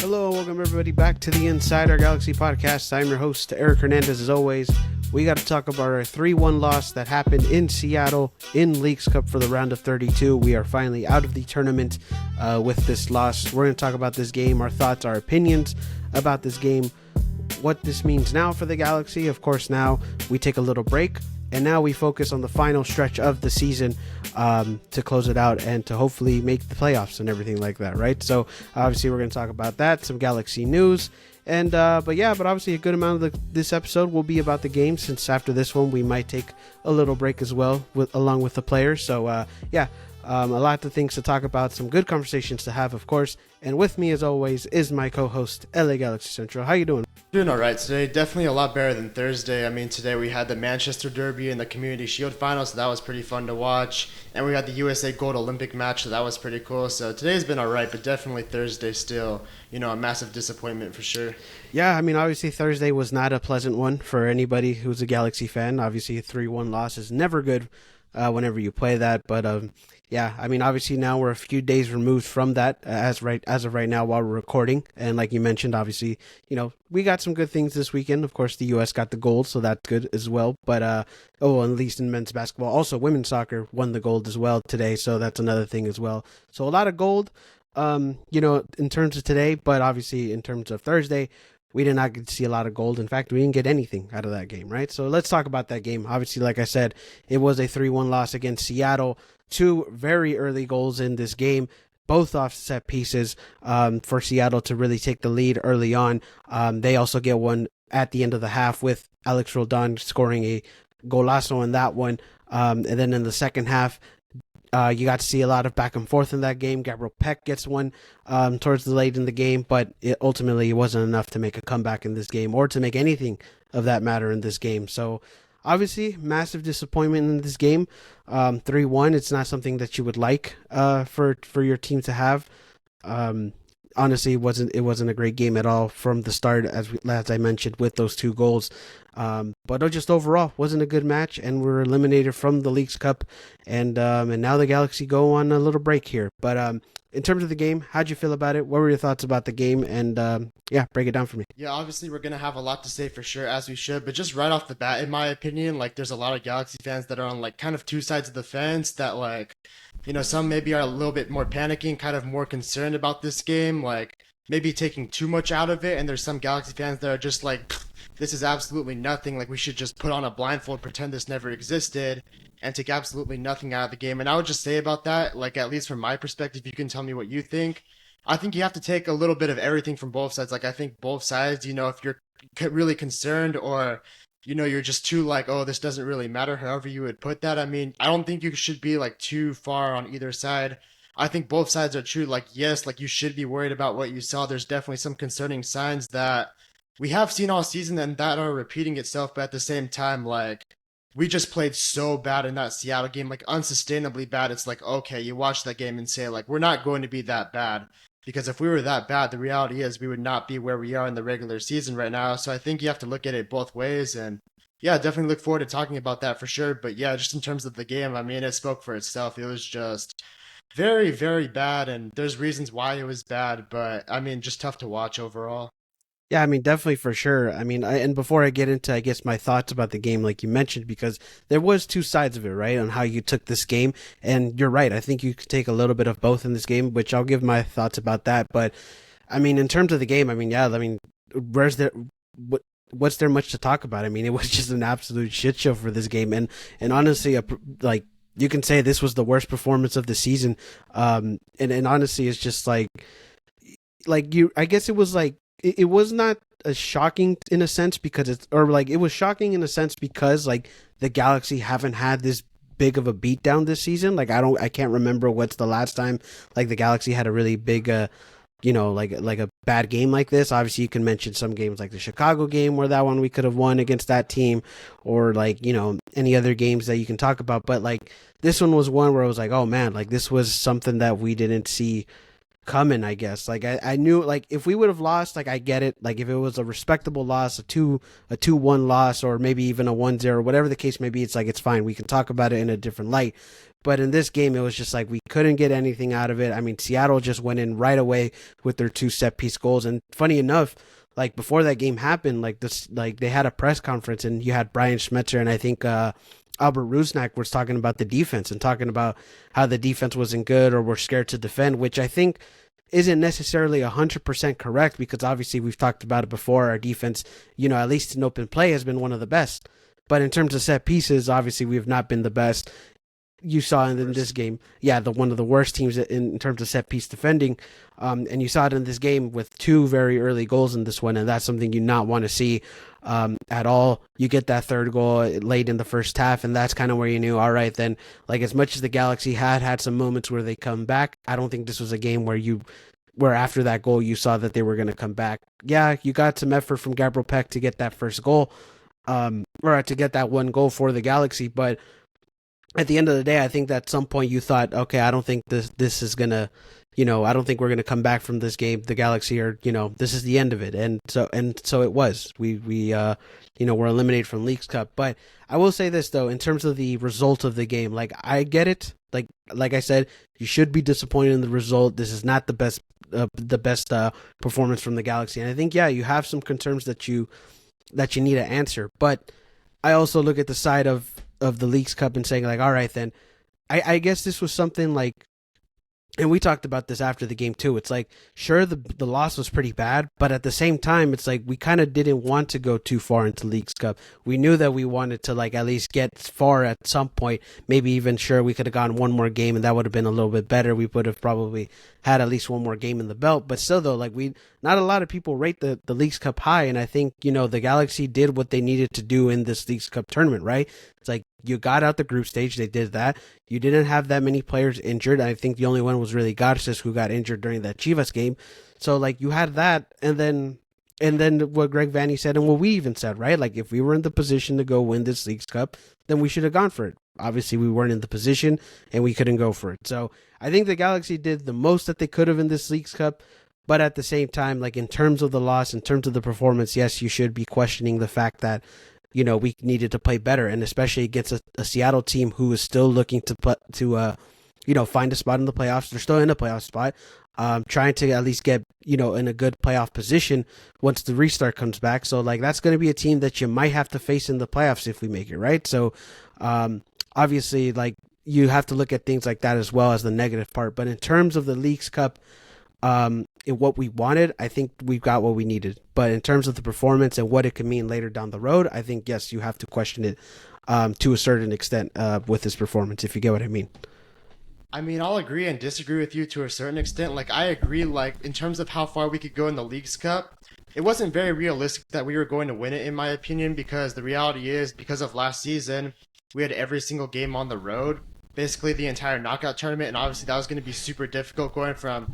Hello, welcome everybody back to the Inside Our Galaxy podcast. I'm your host, Eric Hernandez. As always, we got to talk about our 3-1 loss that happened in Seattle in Leagues Cup for the round of 32. We are finally out of the tournament with this loss. We're going to talk about this game, our thoughts, our opinions about this game, what this means now for the Galaxy. Of course, now we take a little break, and now we focus on the final stretch of the season to close it out and to hopefully make the playoffs and everything like that, right? So obviously we're going to talk about that, some Galaxy news, and but obviously a good amount of this episode will be about the game, since after this one we might take a little break as well along with the players. So a lot of things to talk about, some good conversations to have, of course. And with me, as always, is my co-host, LA Galaxy Central. How you doing? Doing all right today. Definitely a lot better than Thursday. I mean, today we had the Manchester Derby and the Community Shield final, so that was pretty fun to watch. And we had the USA Gold Olympic match, so that was pretty cool. So today's been all right, but definitely Thursday still, a massive disappointment for sure. Yeah, I mean, obviously Thursday was not a pleasant one for anybody who's a Galaxy fan. Obviously, a 3-1 loss is never good whenever you play that, but obviously now we're a few days removed from that as of right now while we're recording. And like you mentioned, obviously, we got some good things this weekend. Of course, the US got the gold, so that's good as well. But at least in men's basketball, also women's soccer won the gold as well today, so that's another thing as well. So a lot of gold, in terms of today, but obviously in terms of Thursday, we did not get to see a lot of gold. In fact, we didn't get anything out of that game, right? So let's talk about that game. Obviously, like I said, it was a 3-1 loss against Seattle. Two very early goals in this game, both off set pieces for Seattle to really take the lead early on. They also get one at the end of the half with Alex Roldan scoring a golazo in that one. And then in the second half, you got to see a lot of back and forth in that game. Gabriel Peck gets one towards the late in the game, but it ultimately wasn't enough to make a comeback in this game or to make anything of that matter in this game. So obviously, massive disappointment in this game. 3-1, it's not something that you would like for your team to have. Honestly, it wasn't a great game at all from the start, as I mentioned, with those two goals. But just overall, wasn't a good match, and we're eliminated from the Leagues Cup, and now the Galaxy go on a little break here. But in terms of the game, how'd you feel about it? What were your thoughts about the game? And break it down for me. Yeah, obviously we're gonna have a lot to say for sure, as we should. But just right off the bat, in my opinion, there's a lot of Galaxy fans that are on kind of two sides of the fence. That some maybe are a little bit more panicking, kind of more concerned about this game, maybe taking too much out of it. And there's some Galaxy fans that are just this is absolutely nothing. We should just put on a blindfold, pretend this never existed, and take absolutely nothing out of the game. And I would just say about that, at least from my perspective, you can tell me what you think. I think you have to take a little bit of everything from both sides. I think both sides, if you're really concerned or, you're just too oh, this doesn't really matter, however you would put that. I mean, I don't think you should be too far on either side. I think both sides are true. Yes, you should be worried about what you saw. There's definitely some concerning signs that we have seen all season and that are repeating itself. But at the same time, we just played so bad in that Seattle game, unsustainably bad. It's okay, you watch that game and say, we're not going to be that bad. Because if we were that bad, the reality is we would not be where we are in the regular season right now. So I think you have to look at it both ways. And yeah, definitely look forward to talking about that for sure. But yeah, just in terms of the game, I mean, it spoke for itself. It was just very, very bad. And there's reasons why it was bad. But I mean, just tough to watch overall. Yeah, I mean, definitely for sure. I mean, and before I get into, I guess, my thoughts about the game, like you mentioned, because there was two sides of it, right, on how you took this game. And you're right. I think you could take a little bit of both in this game, which I'll give my thoughts about that. But I mean, in terms of the game, I mean, what's there much to talk about? I mean, it was just an absolute shit show for this game. And honestly, you can say this was the worst performance of the season. And honestly, it's just I guess it was it was not as shocking in a sense because it was shocking in a sense because the Galaxy haven't had this big of a beatdown this season. I can't remember what's the last time the Galaxy had a really big a bad game like this. Obviously you can mention some games like the Chicago game where that one we could have won against that team, or any other games that you can talk about, but this one was one where I was oh man, this was something that we didn't see coming, I guess. Like I knew, like if we would have lost, like I get it. Like if it was a respectable loss, a 2-1 loss, or maybe even a 1-0, whatever the case may be, it's like it's fine. We can talk about it in a different light. But in this game, it was just like we couldn't get anything out of it. I mean, Seattle just went in right away with their two set piece goals. And funny enough, like before that game happened, like this, like they had a press conference and you had Brian Schmetzer and I think Albert Rusnak was talking about the defense and talking about how the defense wasn't good or were scared to defend, which I think isn't necessarily 100% correct because obviously we've talked about it before. Our defense, at least in open play, has been one of the best. But in terms of set pieces, obviously we have not been the best. You saw in this game, yeah, the one of the worst teams in terms of set piece defending, and you saw it in this game with two very early goals in this one, and that's something you not want to see at all. You get that third goal late in the first half, and that's kind of where you knew, all right, then, like as much as the Galaxy had some moments where they come back, I don't think this was a game where after that goal you saw that they were going to come back. Yeah, you got some effort from Gabriel Peck to get that first goal, or to get that one goal for the Galaxy, but at the end of the day, I think that at some point you thought, okay, I don't think this is gonna, I don't think we're gonna come back from this game. The Galaxy are, this is the end of it, and so it was. We were eliminated from Leagues Cup. But I will say this though, in terms of the result of the game, like I get it. Like I said, you should be disappointed in the result. This is not the best performance from the Galaxy, and I think yeah, you have some concerns that you need to answer, but I also look at the side of the Leagues Cup and saying like, all right, then I guess this was something like, and we talked about this after the game too. It's like, sure, the loss was pretty bad, but at the same time, it's like we kind of didn't want to go too far into Leagues Cup. We knew that we wanted to like at least get far at some point. Maybe even sure we could have gone one more game, and that would have been a little bit better. We would have probably had at least one more game in the belt. But still, though, like not a lot of people rate the Leagues Cup high, and I think the Galaxy did what they needed to do in this Leagues Cup tournament, right? It's like you got out the group stage, they did that. You didn't have that many players injured. I think the only one was really Garces who got injured during that Chivas game. So like you had that, and then what Greg Vanney said and what we even said, right? Like if we were in the position to go win this Leagues Cup, then we should have gone for it. Obviously, we weren't in the position and we couldn't go for it. So I think the Galaxy did the most that they could have in this Leagues Cup. But at the same time, like in terms of the loss, in terms of the performance, yes, you should be questioning the fact that we needed to play better, and especially against a Seattle team who is still looking to find a spot in the playoffs. They're still in a playoff spot, trying to at least get, in a good playoff position once the restart comes back. So like that's going to be a team that you might have to face in the playoffs if we make it, right? So obviously, like you have to look at things like that as well as the negative part. But in terms of the Leagues Cup, in what we wanted, I think we've got what we needed. But in terms of the performance and what it could mean later down the road, I think, yes, you have to question it to a certain extent with this performance, if you get what I mean. I mean, I'll agree and disagree with you to a certain extent. Like, I agree, like, in terms of how far we could go in the Leagues Cup, it wasn't very realistic that we were going to win it, in my opinion, because the reality is, because of last season, we had every single game on the road, basically the entire knockout tournament, and obviously that was going to be super difficult going from,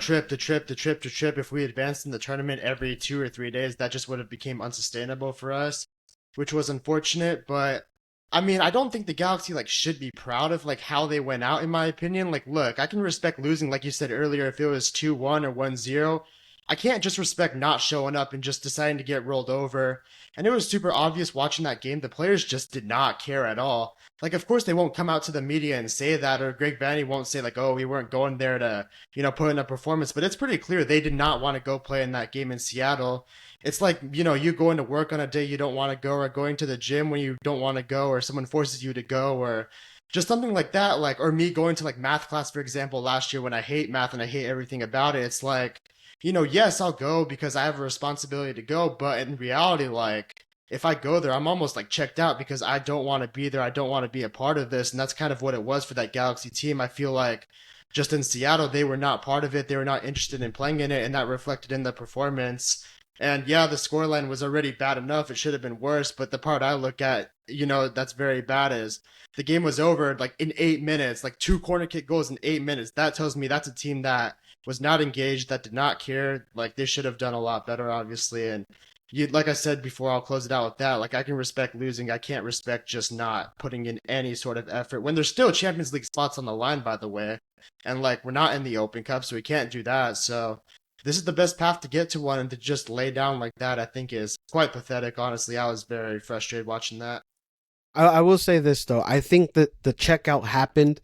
trip to trip to trip to trip. If we advanced in the tournament every 2 or 3 days, that just would have become unsustainable for us, which was unfortunate, but I mean, I don't think the Galaxy like should be proud of like how they went out in my opinion. Like look, I can respect losing like you said earlier if it was 2-1 or 1-0. I can't just respect not showing up and just deciding to get rolled over. And it was super obvious watching that game. The players just did not care at all. Like, of course, they won't come out to the media and say that, or Greg Vanney won't say, like, oh, we weren't going there to, put in a performance. But it's pretty clear they did not want to go play in that game in Seattle. It's like, you going to work on a day you don't want to go, or going to the gym when you don't want to go, or someone forces you to go, or just something like that. Like, or me going to, like, math class, for example, last year when I hate math and I hate everything about it. It's like, yes, I'll go because I have a responsibility to go. But in reality, like, if I go there, I'm almost like checked out because I don't want to be there. I don't want to be a part of this. And that's kind of what it was for that Galaxy team. I feel like just in Seattle, they were not part of it. They were not interested in playing in it. And that reflected in the performance. And yeah, the scoreline was already bad enough. It should have been worse. But the part I look at, that's very bad is the game was over like in 8 minutes, like two corner kick goals in 8 minutes. That tells me that's a team that was not engaged, that did not care. Like they should have done a lot better, obviously. And like I said before, I'll close it out with that. Like I can respect losing. I can't respect just not putting in any sort of effort when there's still Champions League spots on the line, by the way. And like we're not in the Open Cup, so we can't do that. So this is the best path to get to one, and to just lay down like that, I think is quite pathetic. Honestly, I was very frustrated watching that. I will say this though. I think that the checkout happened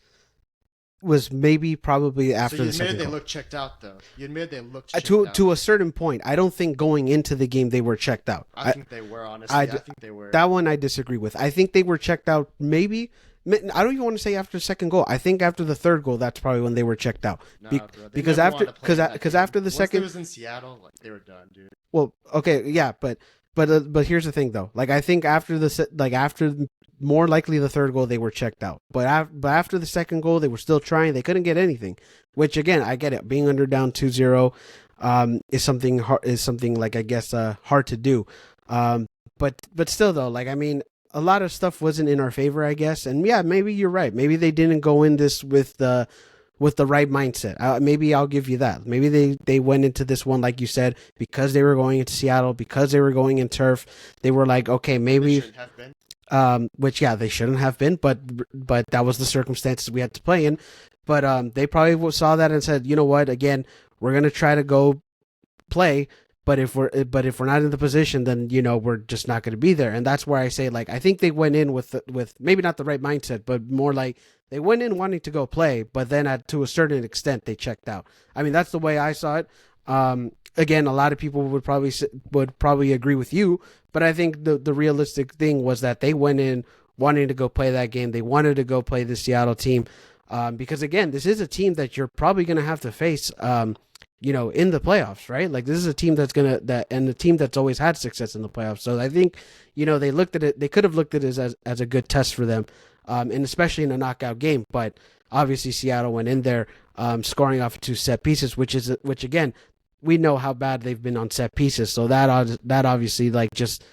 was maybe probably So after you the admitted second they goal. looked checked out, though. You admitted they looked checked To out. a certain point, I don't think going into the game they were checked out. I think they were, honestly. I I think they were. that one I disagree with. I think they were checked out. Maybe I don't even want to say after the second goal. I think after the third goal, that's probably when they were checked out. Nah, bro. They Because never after wanted to play in that because game. after the Once they second, was in Seattle, like they were done, dude. well, okay, yeah, but here's the thing though. Like I think after after more likely the third goal they were checked out. But after the second goal they were still trying. They couldn't get anything. Which again, I get it. Being under down 2-0 is something hard, is something like I guess hard to do. But still though, like I mean, a lot of stuff wasn't in our favor, I guess. And yeah, maybe you're right. Maybe they didn't go in this with the right mindset. Maybe I'll give you that. Maybe they went into this one, like you said, because they were going into Seattle, because they were going in turf. They were like, okay, They maybe, shouldn't have been. which yeah, they shouldn't have been, but that was the circumstances we had to play in. But they probably saw that and said, you know what, again, we're gonna try to go play. But if we're not in the position, then you know we're just not going to be there, and that's where I say like I think they went in with maybe not the right mindset, but more like they went in wanting to go play, but then to a certain extent they checked out. I mean that's the way I saw it. Again, a lot of people would probably agree with you, but I think the realistic thing was that they went in wanting to go play that game. They wanted to go play the Seattle team, because again, this is a team that you're probably going to have to face. You know, in the playoffs, right? Like this is a team and the team that's always had success in the playoffs. So I think, you know, they looked at it, they could have looked at it as a good test for them, and especially in a knockout game. But obviously Seattle went in there, scoring off 2 set pieces, which again, we know how bad they've been on set pieces. So that obviously like just,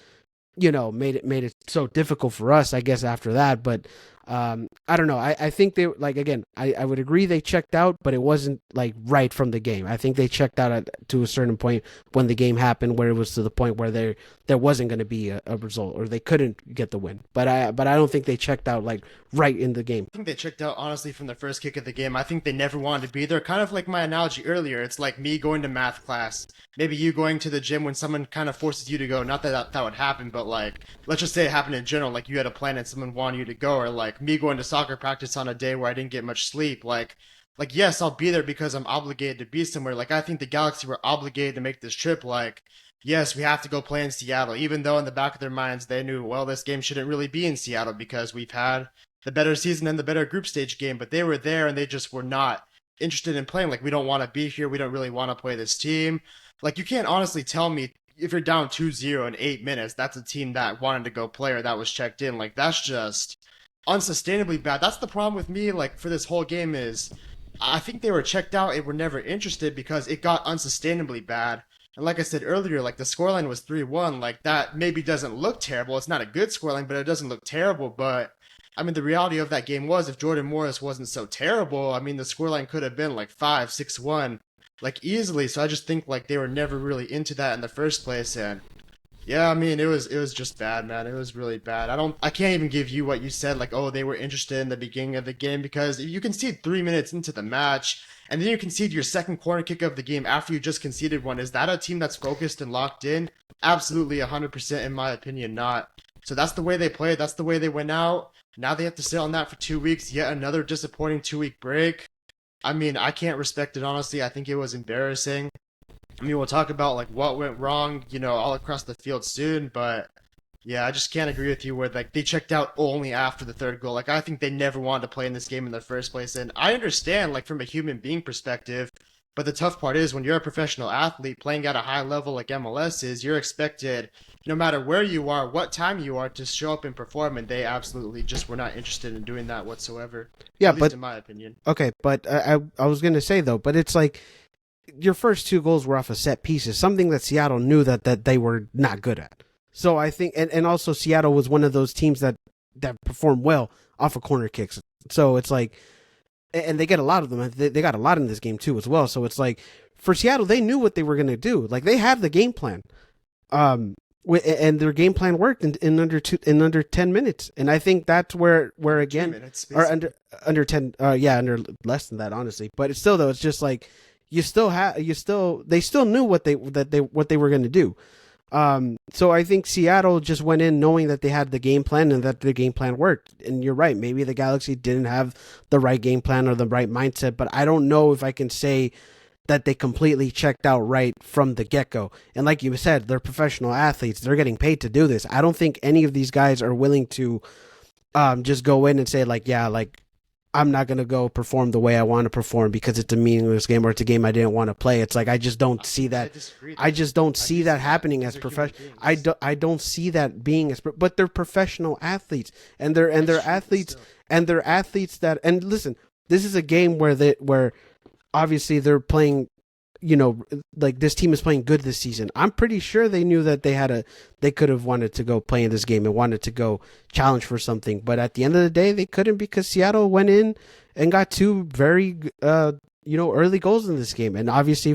you know, made it so difficult for us, I guess, after that. But I don't know. I think they like again. I would agree they checked out, but it wasn't like right from the game. I think they checked out to a certain point when the game happened, where it was to the point where there wasn't going to be a result or they couldn't get the win. But I don't think they checked out like right in the game. I think they checked out honestly from the first kick of the game. I think they never wanted to be there. Kind of like my analogy earlier. It's like me going to math class. Maybe you going to the gym when someone kind of forces you to go. Not that would happen, but like let's just say it happened in general. Like you had a plan and someone wanted you to go, or like me going to soccer practice on a day where I didn't get much sleep. Like yes, I'll be there because I'm obligated to be somewhere. Like I think the Galaxy were obligated to make this trip. Like yes, we have to go play in Seattle, even though in the back of their minds they knew, well, this game shouldn't really be in Seattle because we've had the better season and the better group stage game. But they were there and they just were not interested in playing. Like we don't want to be here. We don't really want to play this team. Like you can't honestly tell me if you're down 2-0 in 8 minutes, that's a team that wanted to go play or that was checked in. Like that's just unsustainably bad. That's the problem with me. Like for this whole game is, I think they were checked out and were never interested because it got unsustainably bad. And like I said earlier, like the scoreline was 3-1. Like that maybe doesn't look terrible. It's not a good scoreline, but it doesn't look terrible. But I mean, the reality of that game was if Jordan Morris wasn't so terrible, I mean, the scoreline could have been like 5-6-1, like easily. So I just think like they were never really into that in the first place. And yeah, I mean, it was just bad, man. It was really bad. I can't even give you what you said, like, oh, they were interested in the beginning of the game because you concede 3 minutes into the match, and then you concede your second corner kick of the game after you just conceded one. Is that a team that's focused and locked in? Absolutely, 100% in my opinion, not. So that's the way they played. That's the way they went out. Now they have to sit on that for 2 weeks. Yet another disappointing 2 week break. I mean, I can't respect it honestly. I think it was embarrassing. I mean, we'll talk about like what went wrong, you know, all across the field soon, but yeah, I just can't agree with you where like they checked out only after the third goal. Like I think they never wanted to play in this game in the first place, and I understand like from a human being perspective, but the tough part is when you're a professional athlete playing at a high level like MLS is, you're expected no matter where you are, what time you are, to show up and perform, and they absolutely just were not interested in doing that whatsoever. Yeah, at least but in my opinion. okay, but I was gonna say though, but it's like your first 2 goals were off of set pieces, something that Seattle knew that they were not good at. So I think, and also Seattle was one of those teams that performed well off of corner kicks. So it's like, and they get a lot of them. They got a lot in this game too as well. So it's like for Seattle, they knew what they were going to do. Like they have the game plan. and their game plan worked in under 10 minutes. And I think that's where Under two again, minutes, or basically. under 10, yeah, under less than that, honestly. But it's still though, it's just like you still they still knew what they were going to do. So I think Seattle just went in knowing that they had the game plan and that the game plan worked. And you're right, maybe the Galaxy didn't have the right game plan or the right mindset, but I don't know if I can say that they completely checked out right from the get go. And like you said, they're professional athletes. They're getting paid to do this. I don't think any of these guys are willing to just go in and say, like, yeah, like, I'm not going to go perform the way I want to perform because it's a meaningless game or it's a game I didn't want to play. It's like, I just don't see I that. disagree I though. just don't I see do that see that. happening These as are human professional. beings. I don't see that being as, but they're professional athletes and That's they're true, but athletes still. and they're athletes that, and listen, this is a game where obviously they're playing, you know, like this team is playing good this season. I'm pretty sure they knew that they could have wanted to go play in this game and wanted to go challenge for something, but at the end of the day they couldn't because Seattle went in and got two very early goals in this game. And obviously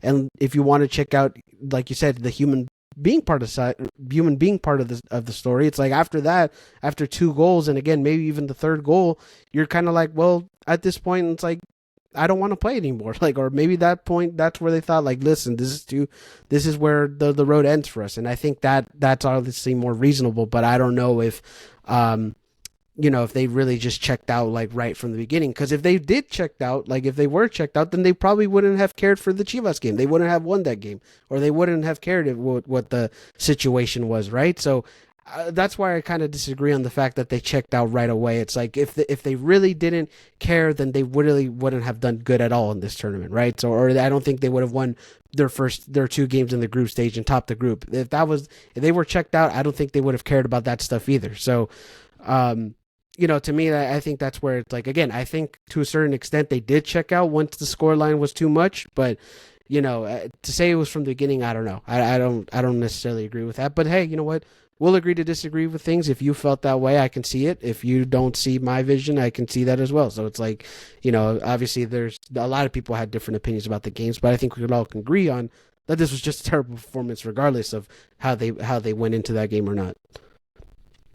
and if you want to check out, like you said, the human being part of the story, it's like after that, after two goals, and again maybe even the third goal, you're kind of like, well, at this point it's like I don't want to play anymore. Like, or maybe that point, that's where they thought, like, listen, this is where the road ends for us. And I think that's obviously more reasonable. But I don't know if, if they really just checked out like right from the beginning. Because if they did checked out, like if they were checked out, then they probably wouldn't have cared for the Chivas game. They wouldn't have won that game, or they wouldn't have cared what the situation was, right? So that's why I kind of disagree on the fact that they checked out right away. It's like if they really didn't care, then they really wouldn't have done good at all in this tournament, right? So, or I don't think they would have won their two games in the group stage and topped the group. If they were checked out, I don't think they would have cared about that stuff either. So, to me, I think that's where it's like, again, I think to a certain extent they did check out once the score line was too much, but to say it was from the beginning, I don't know. I don't necessarily agree with that. But hey, you know what? We'll agree to disagree with things. If you felt that way, I can see it. If you don't see my vision, I can see that as well. So it's like, obviously there's a lot of people had different opinions about the games, but I think we could all agree on that this was just a terrible performance, regardless of how they went into that game or not.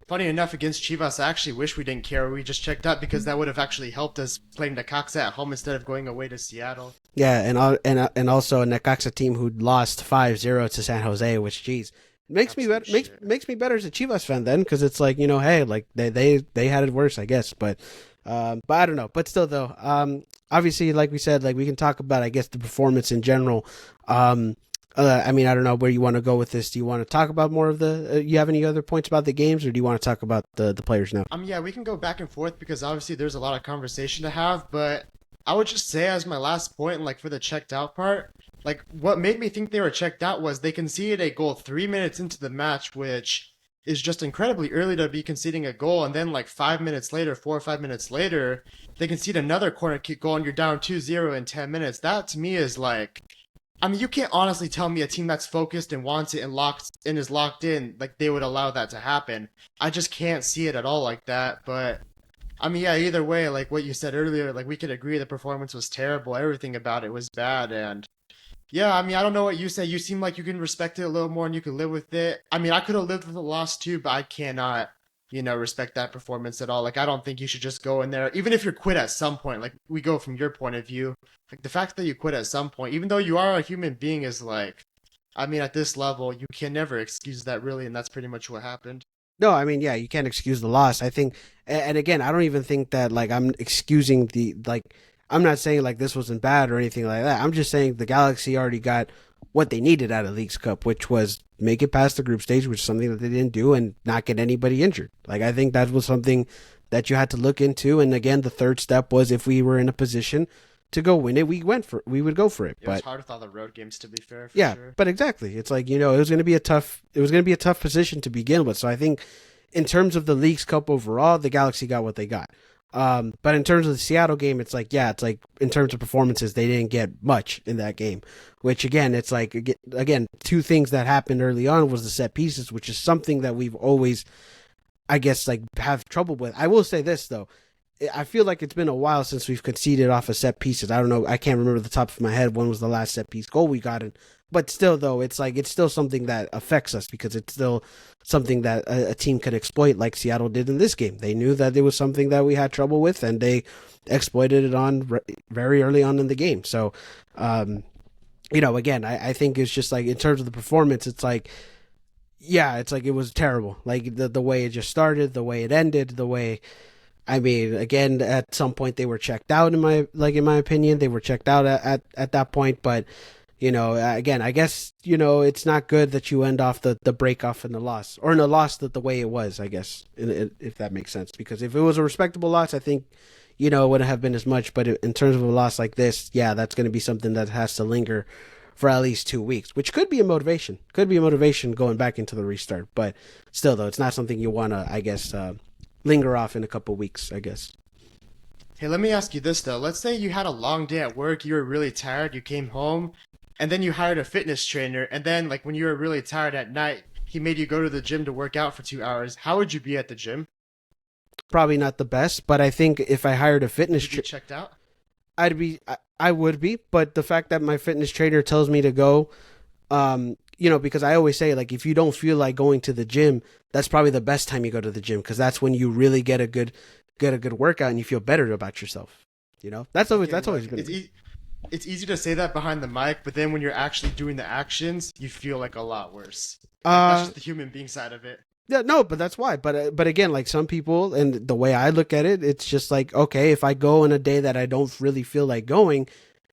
Funny enough, against Chivas, I actually wish we didn't care. We just checked out because that would have actually helped us playing Necaxa at home instead of going away to Seattle. Yeah, and also a Necaxa team who lost 5-0 to San Jose, which geez, makes me better Absolute shit. makes me better as a Chivas fan then, because it's like, hey, like they had it worse, I guess. But I don't know. But still though, obviously, like we said, like we can talk about, I guess, the performance in general. I mean, I don't know where you want to go with this. Do you want to talk about more of the? You have any other points about the games, or do you want to talk about the players now? Yeah, we can go back and forth because obviously there's a lot of conversation to have, but I would just say as my last point, like for the checked out part, like what made me think they were checked out was they conceded a goal 3 minutes into the match, which is just incredibly early to be conceding a goal, and then like 5 minutes later, 4 or 5 minutes later, they concede another corner kick goal and you're down 2-0 in 10 minutes. That to me is like, I mean, you can't honestly tell me a team that's focused and wants it and locked and is locked in, like they would allow that to happen. I just can't see it at all like that. But I mean, yeah, either way, like what you said earlier, like we could agree the performance was terrible. Everything about it was bad. And yeah, I mean, I don't know what you say. You seem like you can respect it a little more and you can live with it. I mean, I could have lived with the loss too, but I cannot, respect that performance at all. Like, I don't think you should just go in there, even if you're quit at some point. Like, we go from your point of view. Like, the fact that you quit at some point, even though you are a human being, is like, I mean, at this level, you can never excuse that really, and that's pretty much what happened. No, I mean, yeah, you can't excuse the loss. I think, and again, I don't even think that like I'm excusing the like. I'm not saying like this wasn't bad or anything like that. I'm just saying the Galaxy already got what they needed out of League's Cup, which was make it past the group stage, which is something that they didn't do, and not get anybody injured. Like I think that was something that you had to look into. And again, the third step was if we were in a position to go win it, we would go for it. It was But hard with all the road games, to be fair, for yeah, sure. but exactly. It's like, it was going to be a tough position to begin with. So I think in terms of the League's Cup overall, the Galaxy got what they got. But in terms of the Seattle game, it's like, yeah, it's like in terms of performances, they didn't get much in that game, which again, it's like, again, two things that happened early on was the set pieces, which is something that we've always, I guess, like have trouble with. I will say this though. I feel like it's been a while since we've conceded off of set pieces. I don't know. I can't remember the top of my head when was the last set piece goal we got in. But still, though, it's like it's still something that affects us because it's still something that a team could exploit, like Seattle did in this game. They knew that it was something that we had trouble with, and they exploited it on very early on in the game. So, again, I think it's just like in terms of the performance, it's like yeah, it's like it was terrible. Like the way it just started, the way it ended, the way I mean, again, at some point they were checked out in my opinion, they were checked out at that point. But again, I guess it's not good that you end off the break off in the loss or in the loss that the way it was. I guess if that makes sense, because if it was a respectable loss, I think it wouldn't have been as much. But in terms of a loss like this, yeah, that's going to be something that has to linger for at least 2 weeks, which could be a motivation. Could be a motivation going back into the restart. But still, though, it's not something you want to, I guess, linger off in a couple weeks, I guess. Hey, let me ask you this though. Let's say you had a long day at work, you were really tired, you came home, and then you hired a fitness trainer, and then like when you were really tired at night, he made you go to the gym to work out for 2 hours. How would you be at the gym? Probably not the best, but I think if I hired a Would fitness you be checked out? I would be, but the fact that my fitness trainer tells me to go, because I always say like if you don't feel like going to the gym, that's probably the best time you go to the gym because that's when you really get a good workout and you feel better about yourself. That's always Okay, that's always look, been. it's easy to say that behind the mic, but then when you're actually doing the actions, you feel like a lot worse. Like that's Uh just the human being side of it. yeah, no, but that's why. But again, like some people, and the way I look at it, it's just like okay, if I go on a day that I don't really feel like going,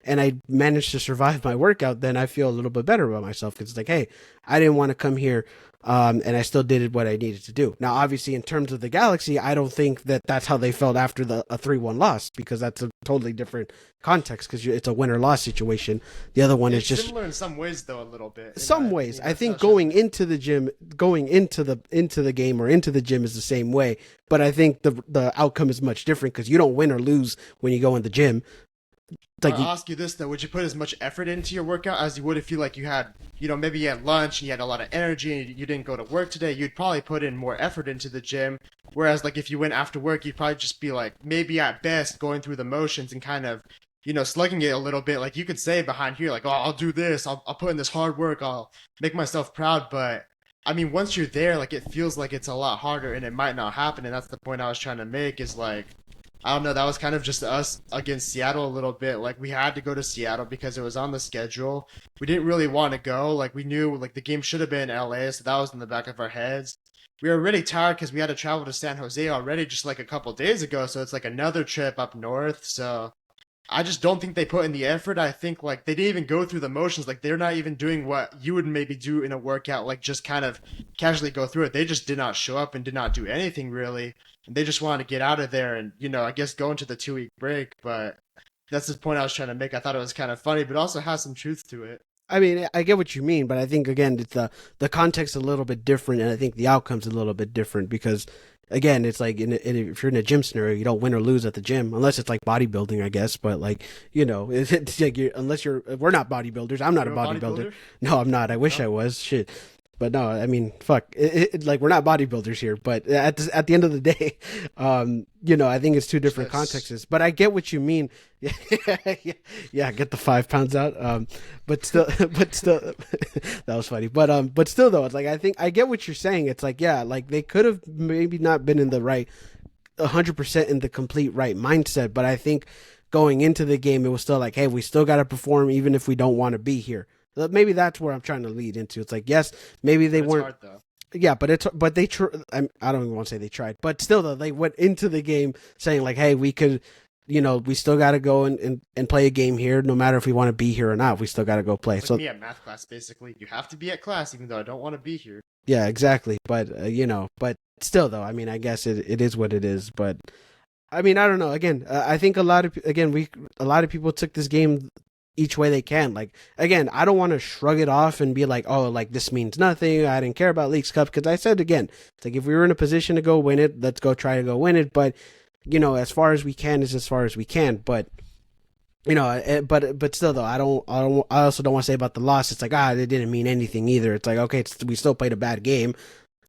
and I manage to survive my workout, then I feel a little bit better about myself because it's like, hey, I didn't want to come here, and I still did what I needed to do. Now, obviously, in terms of the Galaxy, I don't think that that's how they felt after the a 3-1 loss because that's a totally different context because it's a win or loss situation. The other one is It's just similar in some ways, though, a little bit, in my some ways. opinion. I That's how think it should going be. into the gym, going into the game or into the gym is the same way, but I think the outcome is much different because you don't win or lose when you go in the gym. It's like I'll ask you this though: would you put as much effort into your workout as you would if you like you had, maybe you had lunch and you had a lot of energy and you didn't go to work today? You'd probably put in more effort into the gym. Whereas like if you went after work, you'd probably just be like maybe at best going through the motions and kind of, slugging it a little bit. Like you could say behind here, like, oh, I'll do this. I'll put in this hard work. I'll make myself proud. But I mean, once you're there, like it feels like it's a lot harder and it might not happen. And that's the point I was trying to make is like I don't know. That was kind of just us against Seattle a little bit. Like we had to go to Seattle because it was on the schedule. We didn't really want to go. Like we knew like the game should have been in LA, so that was in the back of our heads. We were really tired because we had to travel to San Jose already just like a couple days ago. So it's like another trip up north. So I just don't think they put in the effort. I think like they didn't even go through the motions. Like they're not even doing what you would maybe do in a workout, like just kind of casually go through it. They just did not show up and did not do anything really. And they just wanted to get out of there and, I guess go into the 2 week break. But that's the point I was trying to make. I thought it was kind of funny, but also has some truth to it. I mean, I get what you mean, but I think again, it's the context a little bit different, and I think the outcome's a little bit different because, again, it's like if you're in a gym scenario, you don't win or lose at the gym unless it's like bodybuilding, I guess. But like, it's like unless we're not bodybuilders. I'm not a You're a bodybuilder. bodybuilder? No, I'm not. I wish No? I was. Shit. But no, I mean, fuck. Like we're not bodybuilders here. But at the end of the day, I think it's two different Just contexts. But I get what you mean. Yeah, get the 5 pounds out. But still, that was funny. But still though, it's like I think I get what you're saying. It's like yeah, like they could have maybe not been in the right 100% in the complete right mindset. But I think going into the game, it was still like, hey, we still got to perform even if we don't want to be here. Maybe that's where I'm trying to lead into. It's like, yes, maybe they but it's weren't. hard though. Yeah, but they. I don't even want to say they tried, but still, though, they went into the game saying like, hey, we could, we still got to go and play a game here, no matter if we want to be here or not. We still got to go play. It's like So me at math class basically. You have to be at class even though I don't want to be here. yeah, exactly. But but still, though, I mean, I guess it is what it is. But I mean, I don't know. Again, I think a lot of people took this game each way they can. Like again, I don't want to shrug it off and be like, oh, like this means nothing. I didn't care about Leagues Cup because I said again, it's like if we were in a position to go win it, let's go try to go win it. But as far as we can is as far as we can. But but still though, I also don't want to say about the loss. It's like it didn't mean anything either. It's like okay, we still played a bad game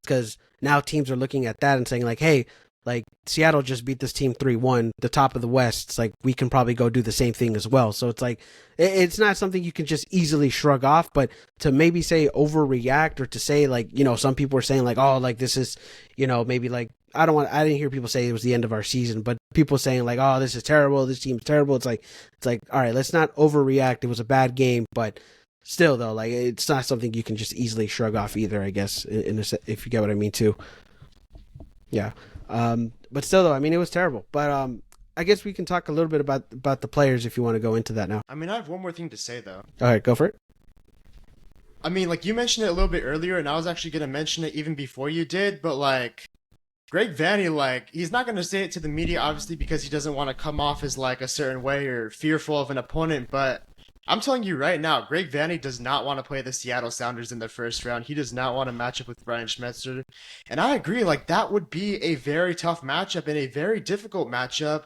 because now teams are looking at that and saying like, hey, like Seattle just beat this team 3-1, the top of the West. It's like we can probably go do the same thing as well. So it's like it's not something you can just easily shrug off, but to maybe say overreact or to say like, some people are saying like, oh, like this is, maybe like I didn't hear people say it was the end of our season, but people saying like, oh, this is terrible, this team's terrible. It's like, all right, let's not overreact. It was a bad game, but still though, like it's not something you can just easily shrug off either, I guess, if you get what I mean too. Yeah. But still, though, I mean, it was terrible. But I guess we can talk a little bit about the players if you want to go into that now. I mean, I have one more thing to say though. All right, go for it. I mean, like you mentioned it a little bit earlier, and I was actually gonna mention it even before you did, but like Greg Vanny, like, he's not going to say it to the media, obviously, because he doesn't want to come off as, like, a certain way or fearful of an opponent, but I'm telling you right now, Greg Vanny does not want to play the Seattle Sounders in the first round. He does not want to match up with Brian Schmetzer. And I agree, like, that would be a very tough matchup and a very difficult matchup.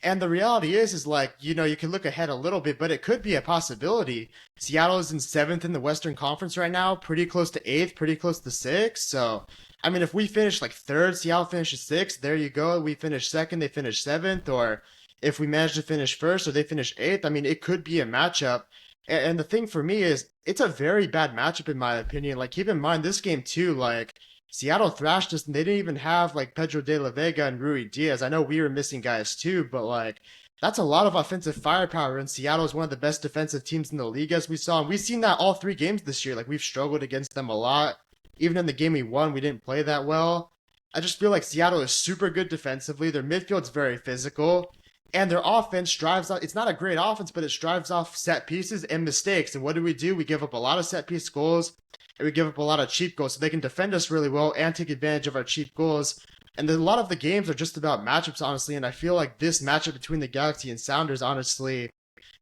And the reality is like, you can look ahead a little bit, but it could be a possibility. Seattle is in seventh in the Western Conference right now, pretty close to eighth, pretty close to sixth. So, I mean, if we finish like third, Seattle finishes sixth, there you go. We finish second, they finish seventh. Or if we manage to finish first or they finish eighth, I mean, it could be a matchup. And the thing for me is, it's a very bad matchup in my opinion. Like, keep in mind, this game too, like, Seattle thrashed us, and they didn't even have like Pedro de la Vega and Rui Diaz. I know we were missing guys too, but like that's a lot of offensive firepower. And Seattle is one of the best defensive teams in the league, as we saw. And we've seen that all three games this year. Like we've struggled against them a lot. Even in the game we won, we didn't play that well. I just feel like Seattle is super good defensively. Their midfield's very physical. And their offense drives off. It's not a great offense, but it drives off set pieces and mistakes. And what do? We give up a lot of set piece goals, and we give up a lot of cheap goals. So they can defend us really well and take advantage of our cheap goals. And then a lot of the games are just about matchups, honestly. And I feel like this matchup between the Galaxy and Sounders, honestly,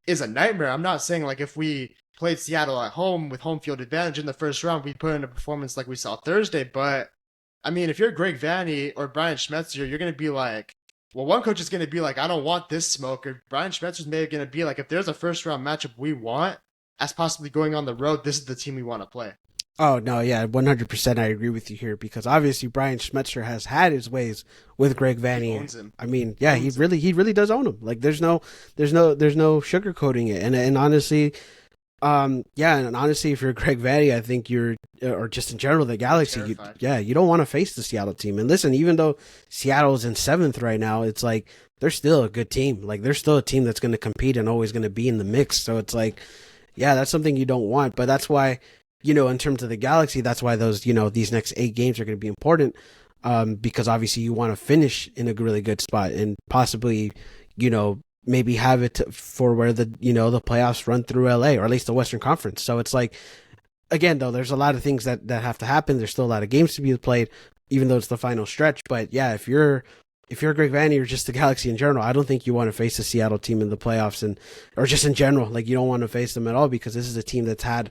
is a nightmare. I'm not saying like if we played Seattle at home with home field advantage in the first round, we'd put in a performance like we saw Thursday. But I mean, if you're Greg Vanny or Brian Schmetzer, you're going to be like, well, one coach is going to be like, I don't want this smoke. Or Brian Schmetzer's maybe going to be like, if there's a first round matchup we want, as possibly going on the road, this is the team we want to play. Oh no, yeah, 100%. I agree with you here because obviously Brian Schmetzer has had his ways with Greg He Vanny. owns him. I mean, yeah, he really does own him. Like, there's no sugarcoating it. And honestly, yeah, and honestly, if you're Greg Vanny, I think or just in general, the Galaxy, you don't want to face the Seattle team. And listen, even though Seattle's in seventh right now, it's like they're still a good team. Like, they're still a team that's going to compete and always going to be in the mix. So it's like, yeah, that's something you don't want. But that's why, in terms of the Galaxy, that's why those, these next 8 games are going to be important. Because obviously you want to finish in a really good spot and possibly, maybe have it for where the playoffs run through LA or at least the Western Conference. So it's like, again, though, there's a lot of things that have to happen. There's still a lot of games to be played, even though it's the final stretch. But yeah, if you're Greg Vanny or just the Galaxy in general, I don't think you want to face the Seattle team in the playoffs or just in general. Like, you don't want to face them at all because this is a team that's had,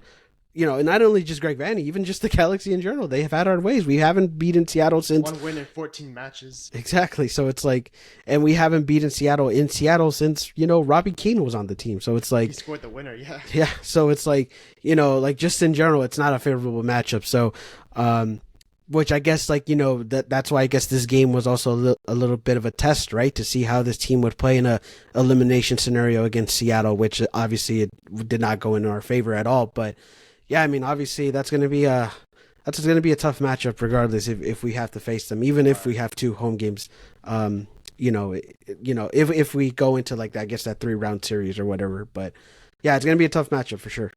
and not only just Greg Vanny, even just the Galaxy in general, they have had our ways. We haven't beaten Seattle since one win in 14 matches. Exactly. So it's like, and we haven't beaten Seattle since, Robbie Keane was on the team. So it's like, he scored the winner. Yeah. Yeah. So it's like, like just in general, it's not a favorable matchup. So, which I guess like, that's why I guess this game was also a little bit of a test, right? To see how this team would play in a elimination scenario against Seattle, which obviously it did not go in our favor at all. But yeah, I mean, obviously that's going to be a tough matchup regardless if we have to face them, even if we have 2 home games. If we go into like I guess that 3-round series or whatever. But yeah, it's going to be a tough matchup for sure.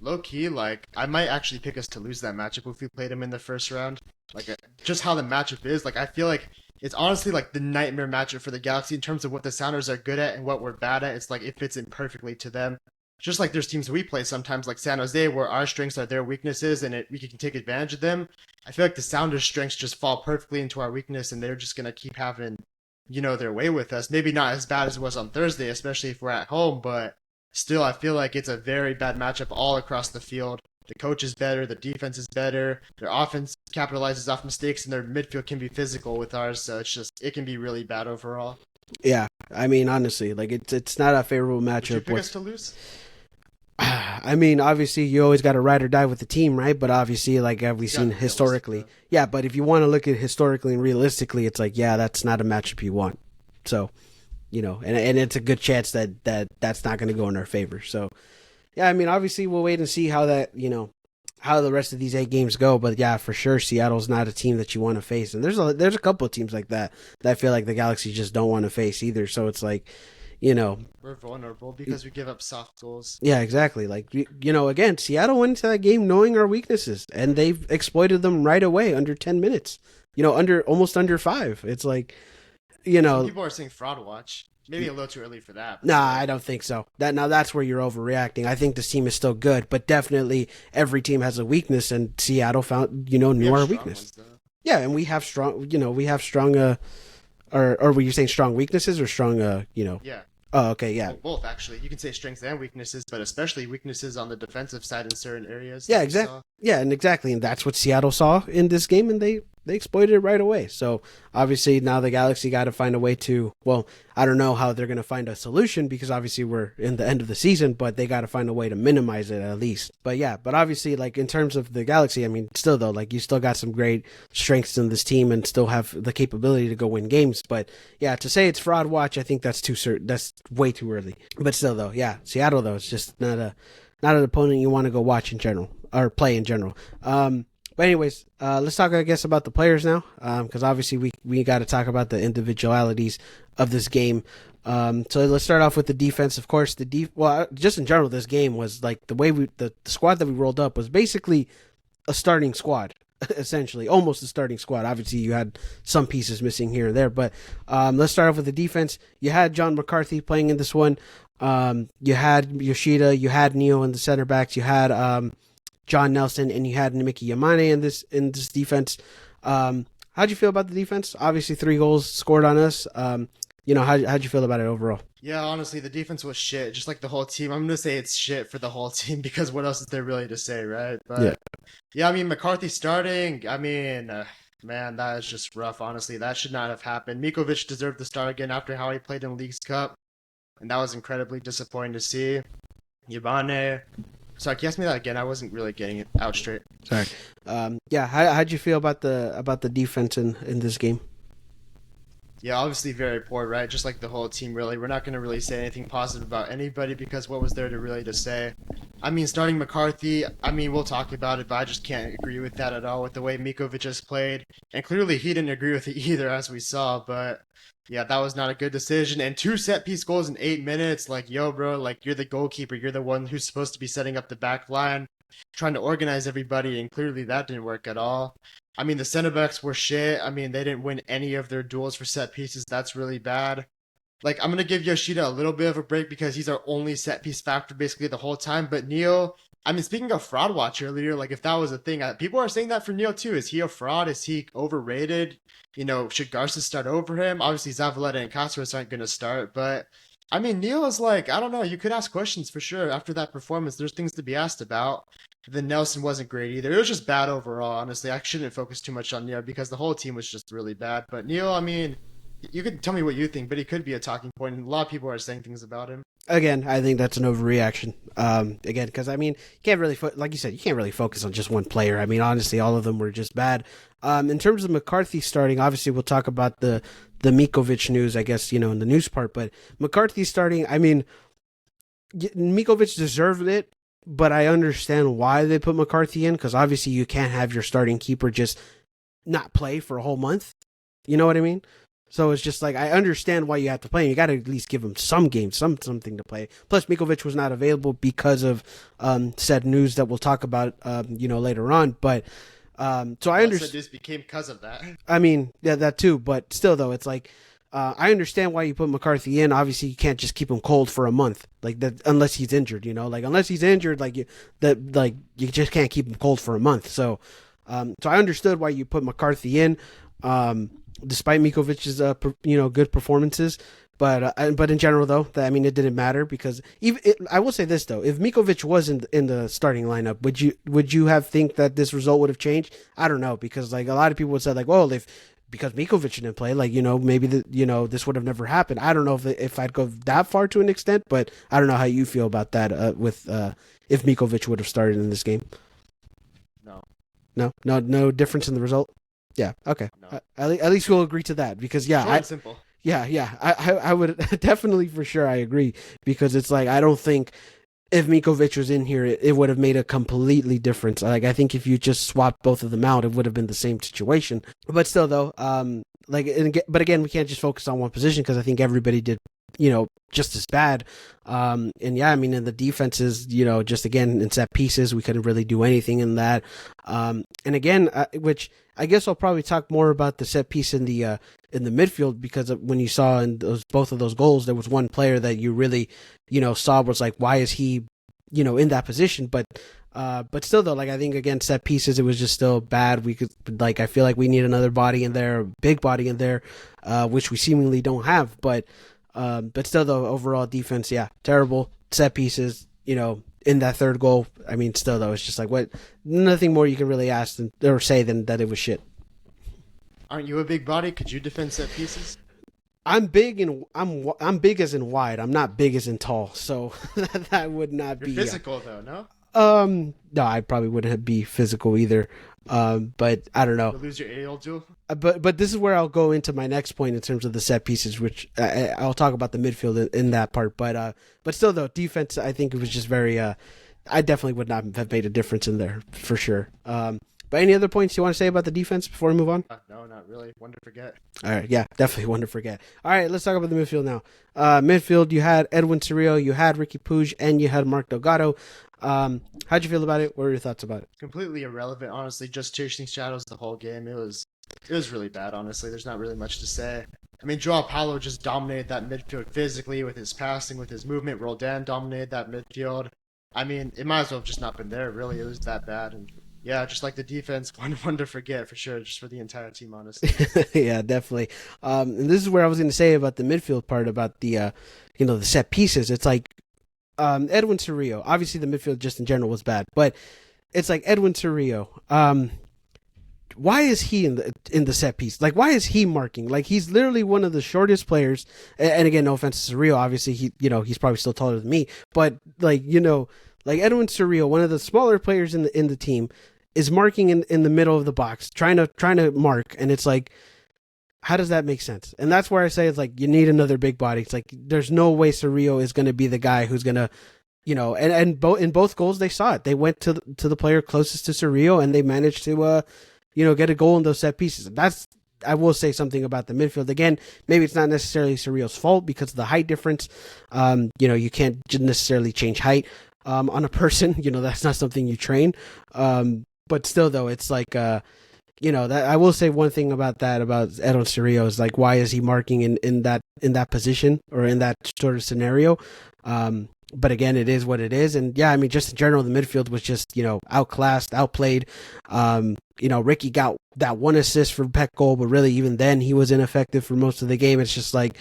Low key, like I might actually pick us to lose that matchup if we played them in the first round. Like just how the matchup is, like I feel like it's honestly like the nightmare matchup for the Galaxy in terms of what the Sounders are good at and what we're bad at. It's like it fits in perfectly to them. Just like there's teams we play sometimes, like San Jose, where our strengths are their weaknesses and we can take advantage of them. I feel like the Sounders' strengths just fall perfectly into our weakness, and they're just gonna keep having, their way with us. Maybe not as bad as it was on Thursday, especially if we're at home, but still, I feel like it's a very bad matchup all across the field. The coach is better, the defense is better, their offense capitalizes off mistakes, and their midfield can be physical with ours. So it can be really bad overall. Yeah, I mean, honestly, like it's not a favorable matchup. Would you pick us to lose? I mean, obviously, you always got to ride or die with the team, right? But obviously, like have we You gotta seen be realistic historically, though. yeah. But if you want to look at historically and realistically, it's like, yeah, that's not a matchup you want. So, and it's a good chance that's not going to go in our favor. So, yeah, I mean, obviously, we'll wait and see how how the rest of these 8 games go. But yeah, for sure, Seattle's not a team that you want to face, and there's a couple of teams like that I feel like the Galaxy just don't want to face either. So it's like, you know, We're vulnerable because we give up soft goals. yeah, exactly. Like again, Seattle went into that game knowing our weaknesses, and they've exploited them right away under 10 minutes. Under almost under five. It's like you Some know, people are saying fraud watch. Maybe a little too early for that, but nah, still. I don't think so. That's where you're overreacting. I think this team is still good, but definitely every team has a weakness, and Seattle found We knew have our strong weakness. ones though. Yeah, and we have strong. Or were you saying strong weaknesses or strong? Yeah. Oh, okay, yeah, Well, both actually. You can say strengths and weaknesses, but especially weaknesses on the defensive side in certain areas, yeah, like we exactly. saw. Yeah, and exactly, and that's what Seattle saw in this game, and they exploited it right away. So obviously now the Galaxy got to find a way to. Well, I don't know how they're going to find a solution because obviously we're in the end of the season, but they got to find a way to minimize it at least. But yeah, but obviously like in terms of the Galaxy, I mean, still though, like you still got some great strengths in this team and still have the capability to go win games. But yeah, to say it's fraud watch, I think that's too certain. That's way too early. But still though, yeah, Seattle though, it's just not an opponent you want to go watch in general or play in general. But anyways, let's talk, I guess, about the players now, because obviously we got to talk about the individualities of this game. So let's start off with the defense. Of course, just in general, this game was like the squad that we rolled up was basically a starting squad, essentially, almost a starting squad. Obviously, you had some pieces missing here and there, but let's start off with the defense. You had John McCarthy playing in this one. You had Yoshida, you had Neo in the center backs, you had John Nelson, and you had Namiki Yamane in this defense. How'd you feel about the defense? Obviously, 3 goals scored on us. How'd you feel about it overall? Yeah, honestly, the defense was shit, just like the whole team. I'm gonna say it's shit for the whole team because what else is there really to say, right? Yeah. But yeah, I mean McCarthy starting. I mean, man, that is just rough. Honestly, that should not have happened. Mikovic deserved to start again after how he played in League's Cup, and that was incredibly disappointing to see. Yabane. Sorry, can you ask me that again? I wasn't really getting it out straight. Sorry. Yeah. How'd you feel about the defense in this game? Yeah, obviously very poor, right? Just like the whole team, really. We're not going to really say anything positive about anybody because what was there to really to say? I mean, starting McCarthy, I mean, we'll talk about it, but I just can't agree with that at all with the way Mikovic has played. And clearly he didn't agree with it either, as we saw. But yeah, that was not a good decision. And 2 set-piece goals in 8 minutes. Like, yo, bro, like you're the goalkeeper. You're the one who's supposed to be setting up the back line, trying to organize everybody. And clearly that didn't work at all. I mean, the center backs were shit. I mean, they didn't win any of their duels for set pieces. That's really bad. Like, I'm gonna give Yoshida a little bit of a break because he's our only set piece factor basically the whole time. But Neo, I mean, speaking of fraud watch earlier, like if that was a thing, people are saying that for Neo too. Is he a fraud? Is he overrated? Should Garza start over him? Obviously, Zavaleta and Cáceres aren't gonna start, but I mean, Neo is like, I don't know. You could ask questions for sure after that performance. There's things to be asked about. Then Nelson wasn't great either. It was just bad overall, honestly. I shouldn't focus too much on Neo because the whole team was just really bad. But Neo, I mean, you could tell me what you think, but he could be a talking point, and a lot of people are saying things about him. Again, I think that's an overreaction. Again, because I mean, you can't really, like you said, you can't really focus on just one player. I mean, honestly, all of them were just bad. In terms of McCarthy starting, obviously, we'll talk about the Mikovic news, I guess, in the news part. But McCarthy starting, I mean, Mikovic deserved it, but I understand why they put McCarthy in because obviously you can't have your starting keeper just not play for a whole month. You know what I mean? So it's just like I understand why you have to play him. You got to at least give him some games, something to play. Plus, Mikovic was not available because of said news that we'll talk about, later on. But so I understand. This became because of that. I mean, yeah, that too. But still, though, it's like I understand why you put McCarthy in. Obviously, you can't just keep him cold for a month, like that, unless he's injured. Like unless he's injured, you just can't keep him cold for a month. So I understood why you put McCarthy in. Despite Mikovic's good performances, but in general though, I mean it didn't matter because I will say this though, if Mikovic was in the starting lineup, would you have think that this result would have changed? I don't know because like a lot of people would say like, well, if because Mikovic didn't play, like, maybe this would have never happened. I don't know if I'd go that far to an extent, but I don't know how you feel about that with if Mikovic would have started in this game. No, No difference in the result. Yeah, okay. no. At least we'll agree to that because Short and simple. yeah, I would definitely for sure I agree because it's like I don't think if Mikovic was in here, it would have made a completely difference. Like I think if you just swapped both of them out, it would have been the same situation. But still, though, but again, we can't just focus on one position because I think everybody did, just as bad. And yeah, I mean, in the defenses, just again in set pieces, we couldn't really do anything in that. And again, which I guess I'll probably talk more about the set piece in the midfield because when you saw in both of those goals, there was one player that you really, saw was like, why is he, in that position? But still though, like I think again set pieces, it was just still bad. We could I feel like we need another body in there, a big body in there, which we seemingly don't have. But still though, overall defense, yeah, terrible. Set pieces, in that third goal, I mean, still though, it's just like what, nothing more you can really ask or say than that it was shit. Aren't you a big body? Could you defend set pieces? I'm big and I'm big as in wide. I'm not big as in tall, so that would not You're be physical though, no? No, I probably wouldn't be physical either. But I don't know. You'll lose your AL duel. But this is where I'll go into my next point in terms of the set pieces, which I'll talk about the midfield in that part. But still though, defense, I think it was just very. I definitely would not have made a difference in there for sure. But any other points you want to say about the defense before we move on? No, not really. One to forget. All right, yeah, definitely one to forget. All right, let's talk about the midfield now. Midfield, you had Edwin Cerrillo, you had Ricky Puig, and you had Mark Delgado. How'd you feel about it? What were your thoughts about it? Completely irrelevant, honestly. Just chasing shadows the whole game. It was really bad, honestly. There's not really much to say. I mean, Joao Paulo just dominated that midfield physically with his passing, with his movement. Roldan dominated that midfield. I mean, it might as well have just not been there, really. It was that bad. And yeah, just like the defense, one to forget for sure, just for the entire team, honestly. Yeah, definitely. And this is where I was going to say about the midfield part about the, the set pieces. It's like Edwin Cerrillo. Obviously, the midfield just in general was bad, but it's like Edwin Cerrillo. Why is he in the set piece? Like, why is he marking? Like, he's literally one of the shortest players. And again, no offense to Cerrillo. Obviously, he's probably still taller than me. But like Edwin Cerrillo, one of the smaller players in the team, is marking in the middle of the box, trying to mark, and it's like, how does that make sense? And that's where I say it's like you need another big body. It's like there's no way Cerrillo is going to be the guy who's going to, and in both goals they saw it. They went to the player closest to Cerrillo and they managed to get a goal in those set pieces. I will say something about the midfield. Again, maybe it's not necessarily Cerrillo's fault because of the height difference. You can't necessarily change height on a person. That's not something you train. But still, though, it's like, that I will say one thing about Edon Cerrillo is like, why is he marking in that position or in that sort of scenario? But again, it is what it is. And yeah, I mean, just in general, the midfield was just, outclassed, outplayed. Ricky got that one assist for Peck goal, but really even then he was ineffective for most of the game. It's just like,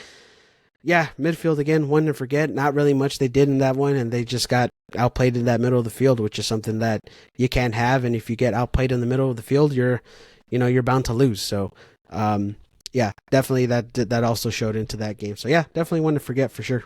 yeah, midfield again, one to forget. Not really much they did in that one, and they just got outplayed in that middle of the field, which is something that you can't have. And if you get outplayed in the middle of the field, you're bound to lose. So, yeah, definitely that also showed into that game. So yeah, definitely one to forget for sure.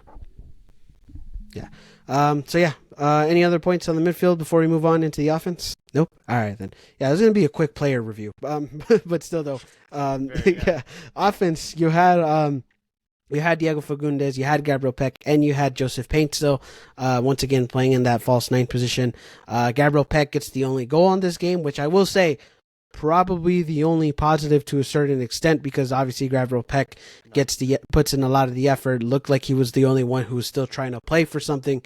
Yeah. Any other points on the midfield before we move on into the offense? Nope. All right then. Yeah, this is gonna be a quick player review. But still though, yeah, offense. You had Diego Fagundes, you had Gabriel Peck, and you had Joseph Paint still, once again playing in that false nine position. Gabriel Peck gets the only goal on this game, which I will say probably the only positive to a certain extent because obviously Gabriel Peck puts in a lot of the effort. Looked like he was the only one who was still trying to play for something.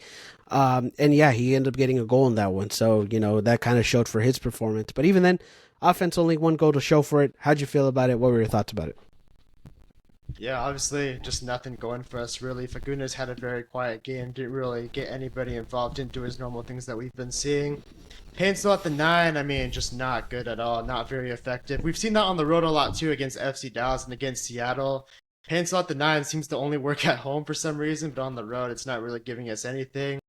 And yeah, he ended up getting a goal in that one. So, that kind of showed for his performance. But even then, offense only one goal to show for it. How'd you feel about it? What were your thoughts about it? Yeah, obviously, just nothing going for us, really. Fagundes had a very quiet game, didn't really get anybody involved, didn't do his normal things that we've been seeing. Painslow at the 9, I mean, just not good at all, not very effective. We've seen that on the road a lot, too, against FC Dallas and against Seattle. Painslow at the 9 seems to only work at home for some reason, but on the road, it's not really giving us anything.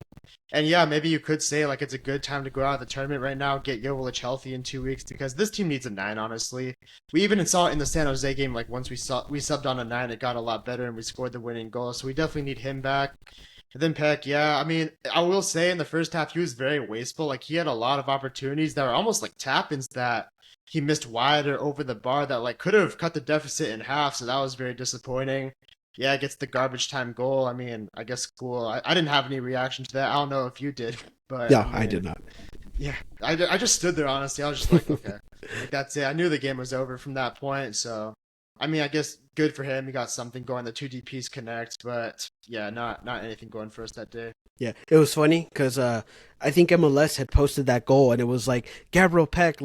And yeah, maybe you could say like it's a good time to go out of the tournament right now, get Jovic healthy in 2 weeks because this team needs a nine. Honestly, we even saw it in the San Jose game. Like once we subbed on a nine, it got a lot better and we scored the winning goal. So we definitely need him back. And then Peck, yeah, I mean, I will say in the first half he was very wasteful. Like he had a lot of opportunities that were almost like tap-ins that he missed wide or over the bar that like could have cut the deficit in half. So that was very disappointing. Yeah, gets the garbage time goal. I mean, I guess cool. I didn't have any reaction to that. I don't know if you did, but I No, I mean, did not. yeah, I just stood there honestly. I was just like, okay, like that's it. I knew the game was over from that point. So, I mean, I guess good for him. He got something going. The two DPS connect, but yeah, not anything going for us that day. Yeah, it was funny because I think MLS had posted that goal, and it was like Gabriel Peck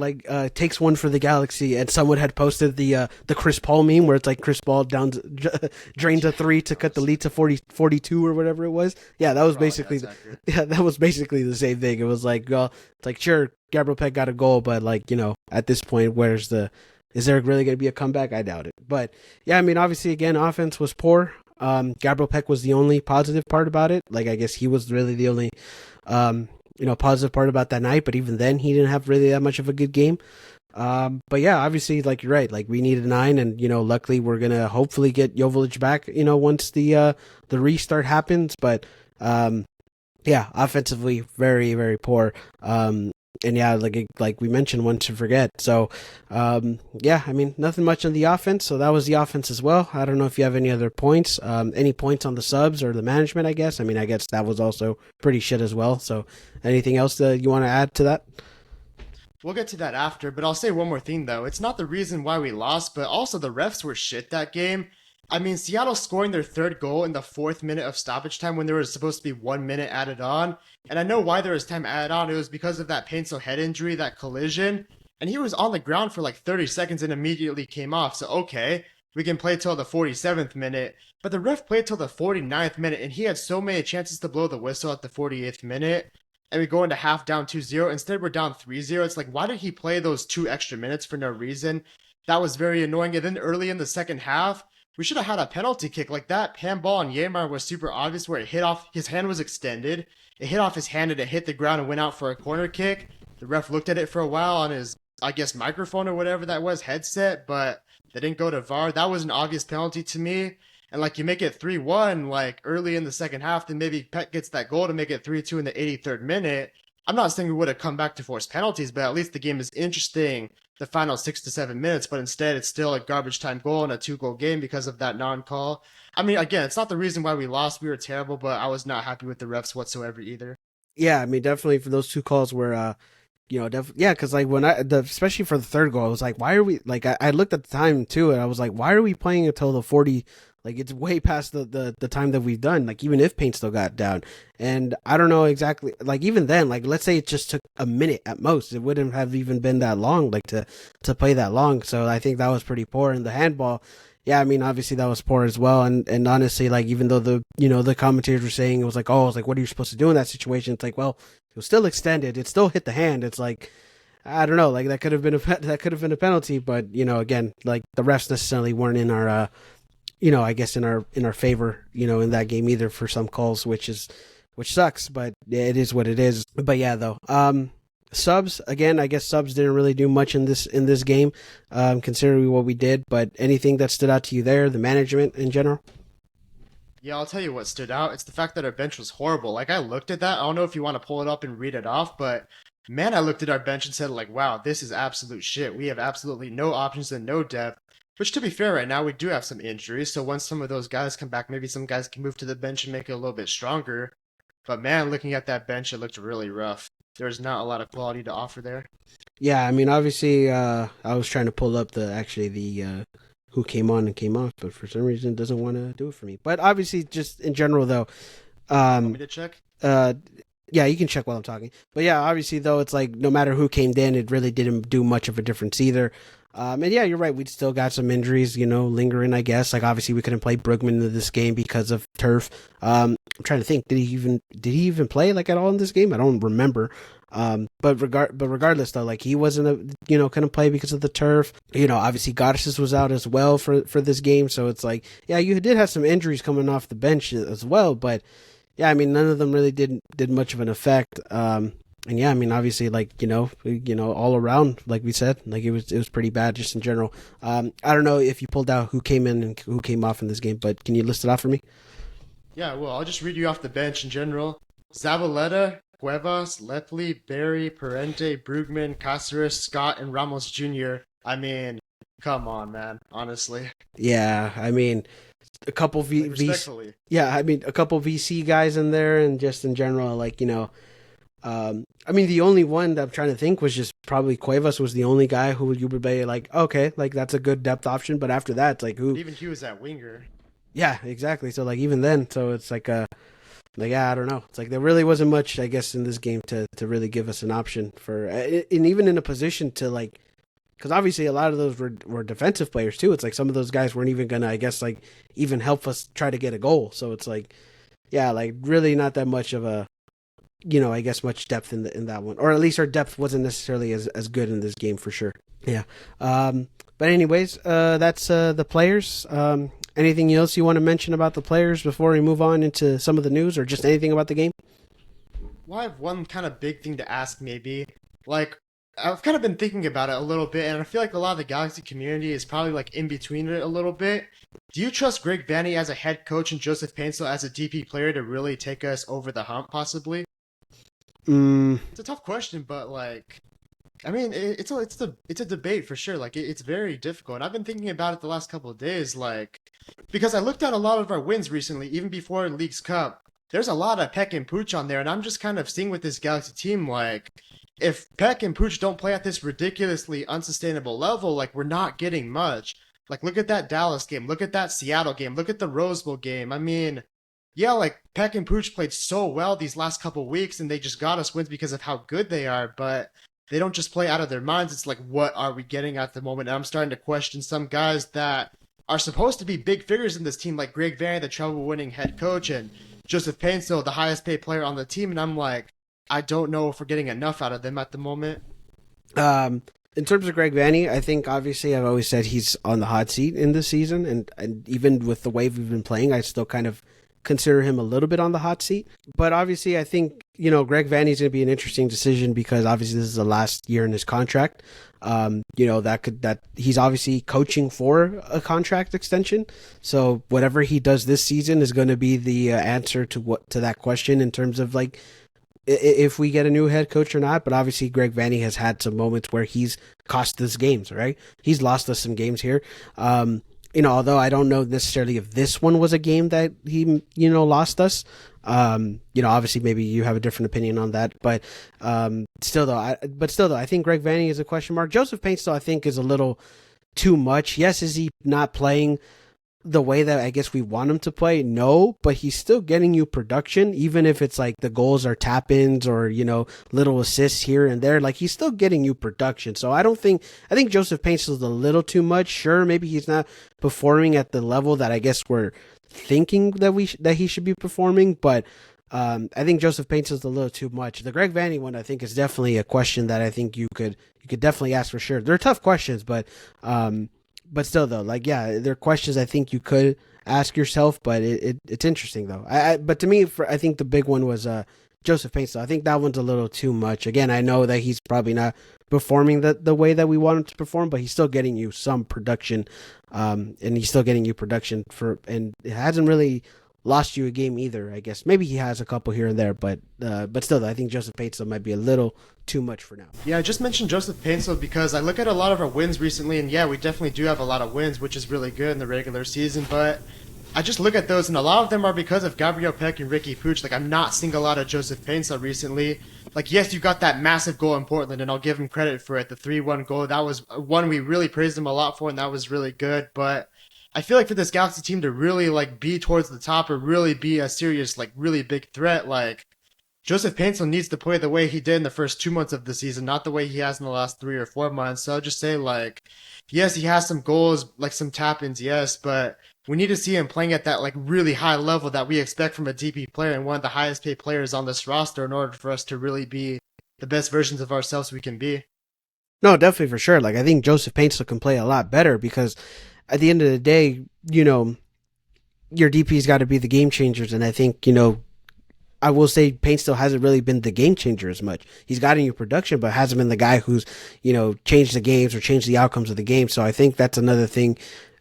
takes one for the Galaxy, and someone had posted the Chris Paul meme where it's like Chris Paul drains a three to That cut the was lead to 42 or whatever it was. Yeah, that was probably yeah, basically that's accurate. yeah, that was basically the same thing. It was like, well, it's like sure Gabriel Peck got a goal, but like at this point, is there really going to be a comeback? I doubt it. But yeah, I mean, obviously, again, offense was poor. Gabriel Peck was the only positive part about it. Like, I guess he was really the only, positive part about that night. But even then, he didn't have really that much of a good game. But yeah, obviously, like you're right. Like we needed a nine, and luckily we're gonna hopefully get Jovic back. Once the restart happens. But yeah, offensively, very very poor. And yeah, like we mentioned, one to forget. So, yeah, I mean, nothing much on the offense. So that was the offense as well. I don't know if you have any other points. Any points on the subs or the management? I guess. I mean, I guess that was also pretty shit as well. So, anything else that you want to add to that? We'll get to that after, but I'll say one more thing though. It's not the reason why we lost, but also the refs were shit that game. I mean, Seattle scoring their third goal in the fourth minute of stoppage time when there was supposed to be 1 minute added on. And I know why there was time added on. It was because of that Paintsel head injury, that collision. And he was on the ground for like 30 seconds and immediately came off. So, okay, we can play till the 47th minute. But the ref played till the 49th minute, and he had so many chances to blow the whistle at the 48th minute. And we go into half down 2-0. Instead, we're down 3-0. It's like, why did he play those 2 extra minutes for no reason? That was very annoying. And then early in the second half, we should have had a penalty kick like that. Handball on Yamar was super obvious where it hit off, his hand was extended. It hit off his hand and it hit the ground and went out for a corner kick. The ref looked at it for a while on his, I guess, microphone or whatever that was, headset, but they didn't go to VAR. That was an obvious penalty to me. And like you make it 3-1 like early in the second half, then maybe Peck gets that goal to make it 3-2 in the 83rd minute. I'm not saying we would have come back to force penalties, but at least the game is interesting the final 6 to 7 minutes. But instead, it's still a garbage time goal and a 2 goal game because of that non-call. I mean, again, it's not the reason why we lost. We were terrible, but I was not happy with the refs whatsoever either. Yeah, I mean, definitely for those two calls were yeah, because like especially for the third goal, I was like, why are we like? I looked at the time too, and I was like, why are we playing until the 40? Like it's way past the time that we've done. Like even if Paint still got down, and I don't know exactly. Like even then, like let's say it just took a minute at most, it wouldn't have even been that long. Like to play that long. So I think that was pretty poor. And the handball, yeah, I mean obviously that was poor as well. And honestly, like even though the commentators were saying it was like, oh, it's like what are you supposed to do in that situation? It's like, well, it was still extended. It still hit the hand. It's like I don't know. Like that could have been a penalty, but again, like the refs necessarily weren't in our I guess in our favor, in that game either for some calls, which sucks, but it is what it is. But yeah, though, subs again, I guess subs didn't really do much in this game, considering what we did. But anything that stood out to you there, the management in general? Yeah, I'll tell you what stood out. It's the fact that our bench was horrible. Like I looked at that. I don't know if you want to pull it up and read it off, but man, I looked at our bench and said like, wow, this is absolute shit. We have absolutely no options and no depth. Which, to be fair, right now we do have some injuries. So once some of those guys come back, maybe some guys can move to the bench and make it a little bit stronger. But man, looking at that bench, it looked really rough. There's not a lot of quality to offer there. Yeah, I mean obviously, I was trying to pull up the who came on and came off, but for some reason it doesn't want to do it for me. But obviously, just in general though, Want um, me to check? uh, yeah, you can check while I'm talking. But yeah, obviously though, it's like no matter who came in, it really didn't do much of a difference either. And yeah, you're right. We still got some injuries, lingering. I guess like obviously we couldn't play Brugman in this game because of turf. I'm trying to think. Did he even play like at all in this game? I don't remember. But regardless though, like he wasn't couldn't play because of the turf. Obviously Goddesses was out as well for this game. So it's like, yeah, you did have some injuries coming off the bench as well, but Yeah, I mean, none of them really did much of an effect. And yeah, I mean, obviously, like all around, like we said, like it was pretty bad just in general. I don't know if you pulled out who came in and who came off in this game, but can you list it off for me? Yeah, well, I'll just read you off the bench in general. Zavaleta, Cuevas, Lepley, Barry, Parente, Brugman, Caceres, Scott, and Ramos Jr. I mean, come on, man. Honestly, Yeah, I mean, a couple like V. respectfully. Yeah, I mean, a couple VC guys in there, and just in general, like I mean, the only one that I'm trying to think was just probably Cuevas was the only guy who you would be like, okay, like that's a good depth option. But after that, it's like But who? even he was at winger. Yeah, exactly. So like even then, so it's like yeah, I don't know. It's like there really wasn't much, I guess, in this game to really give us an option for, and even in a position to like, because obviously a lot of those were defensive players too. It's like some of those guys weren't even gonna, I guess, like even help us try to get a goal. So it's like, yeah, like really not that much of a, I guess much depth in that one, or at least our depth wasn't necessarily as good in this game for sure. Yeah. But anyways, that's the players. Anything else you want to mention about the players before we move on into some of the news, or just anything about the game? Well, I have one kind of big thing to ask, maybe. Like, I've kind of been thinking about it a little bit, and I feel like a lot of the Galaxy community is probably like in between it a little bit. Do you trust Greg Vanney as a head coach and Joseph Paintsel as a DP player to really take us over the hump, possibly? Mm, It's a tough question, but like, I mean, it's a debate for sure. Like, it's very difficult, and I've been thinking about it the last couple of days. Like, because I looked at a lot of our wins recently, even before League's Cup. There's a lot of Peck and Pooch on there, and I'm just kind of seeing with this Galaxy team, like, if Peck and Pooch don't play at this ridiculously unsustainable level, like, we're not getting much. Like, look at that Dallas game, look at that Seattle game, look at the Rose Bowl game. I mean, yeah, like Peck and Pooch played so well these last couple weeks, and they just got us wins because of how good they are. But they don't just play out of their minds. It's like, what are we getting at the moment? And I'm starting to question some guys that are supposed to be big figures in this team, like Greg Vanney, the treble-winning head coach, and Joseph Paintstil, the highest-paid player on the team. And I'm like, I don't know if we're getting enough out of them at the moment. um, in terms of Greg Vanney, I think obviously I've always said he's on the hot seat in this season, and even with the way we've been playing, I still kind of consider him a little bit on the hot seat. But obviously, I think Greg Vanney's going to be an interesting decision because obviously this is the last year in his contract. That he's obviously coaching for a contract extension. So whatever he does this season is going to be the answer to that question in terms of like if we get a new head coach or not. But obviously, Greg Vanney has had some moments where he's cost us games. Right, he's lost us some games here. Although I don't know necessarily if this one was a game that he, lost us. Obviously maybe you have a different opinion on that, but still though, I think Greg Vanney is a question mark. Joseph Paintstil, I think, is a little too much. Yes, is he not playing the way that I guess we want him to play? No, but he's still getting you production, even if it's like the goals are tap ins or, little assists here and there. Like he's still getting you production. So I think Joseph Paintstil is a little too much. Sure, maybe he's not performing at the level that I guess we're thinking that he should be performing, but I think Joseph Paintstil is a little too much. The Greg Vanney one, I think, is definitely a question that I think you could definitely ask for sure. They're tough questions, but still, though, like, yeah, there are questions I think you could ask yourself, but it's interesting, though. But to me, I think the big one was Joseph Paintstil. I think that one's a little too much. Again, I know that he's probably not performing the way that we want him to perform, but he's still getting you some production, and he's still getting you production and it hasn't really lost you a game either. I guess maybe he has a couple here and there, but still, I think Joseph Paintstil might be a little too much for now. Yeah, I just mentioned Joseph Paintstil because I look at a lot of our wins recently, and yeah, we definitely do have a lot of wins, which is really good in the regular season, but I just look at those, and a lot of them are because of Gabriel Peck and Ricky Pooch. Like, I'm not seeing a lot of Joseph Paintstil recently. Like, yes, you got that massive goal in Portland, and I'll give him credit for it, the 3-1 goal. That was one we really praised him a lot for, and that was really good, but I feel like for this Galaxy team to really, like, be towards the top or really be a serious, like, really big threat, like, Joseph Paintstil needs to play the way he did in the first 2 months of the season, not the way he has in the last 3 or 4 months. So I'll just say, like, yes, he has some goals, like some tap-ins, yes, but we need to see him playing at that, like, really high level that we expect from a DP player and one of the highest paid players on this roster in order for us to really be the best versions of ourselves we can be. No, definitely for sure. Like I think Joseph Paintstil can play a lot better because at the end of the day, your DP's got to be the game changers, and I think I will say Payne still hasn't really been the game changer as much. He's gotten you production, but hasn't been the guy who's, changed the games or changed the outcomes of the game. So I think that's another thing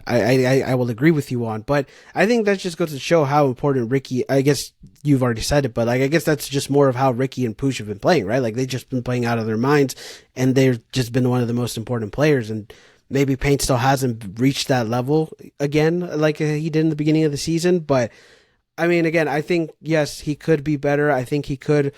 I will agree with you on. But I think that just goes to show how important Ricky, I guess you've already said it, but like, I guess that's just more of how Ricky and Pooch have been playing, right? Like they've just been playing out of their minds and they've just been one of the most important players. And maybe Payne still hasn't reached that level again, like he did in the beginning of the season. But I mean, again, I think, yes, he could be better. I think he could,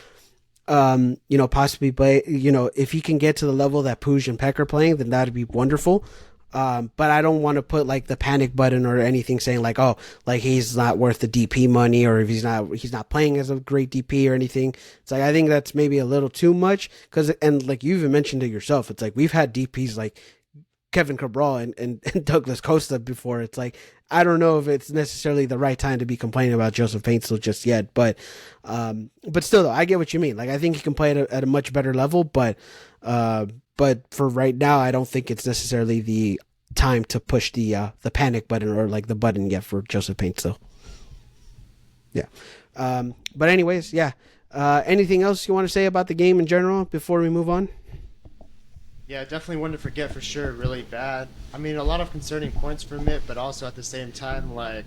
possibly play, if he can get to the level that Pooj and Peck are playing, then that'd be wonderful. But I don't want to put like the panic button or anything saying like, oh, like he's not worth the DP money or if he's not playing as a great DP or anything. It's like, I think that's maybe a little too much and like you even mentioned it yourself, it's like we've had DPs like Kevin Cabral and Douglas Costa before. It's like, I don't know if it's necessarily the right time to be complaining about Joseph Paintsil just yet, but still though, I get what you mean. Like, I think he can play at a much better level, but for right now, I don't think it's necessarily the time to push the panic button or like the button yet for Joseph Paintsil. Yeah. But anyways, yeah. Anything else you want to say about the game in general before we move on? Yeah, definitely one to forget for sure. Really bad. I mean, a lot of concerning points from it, but also at the same time, like,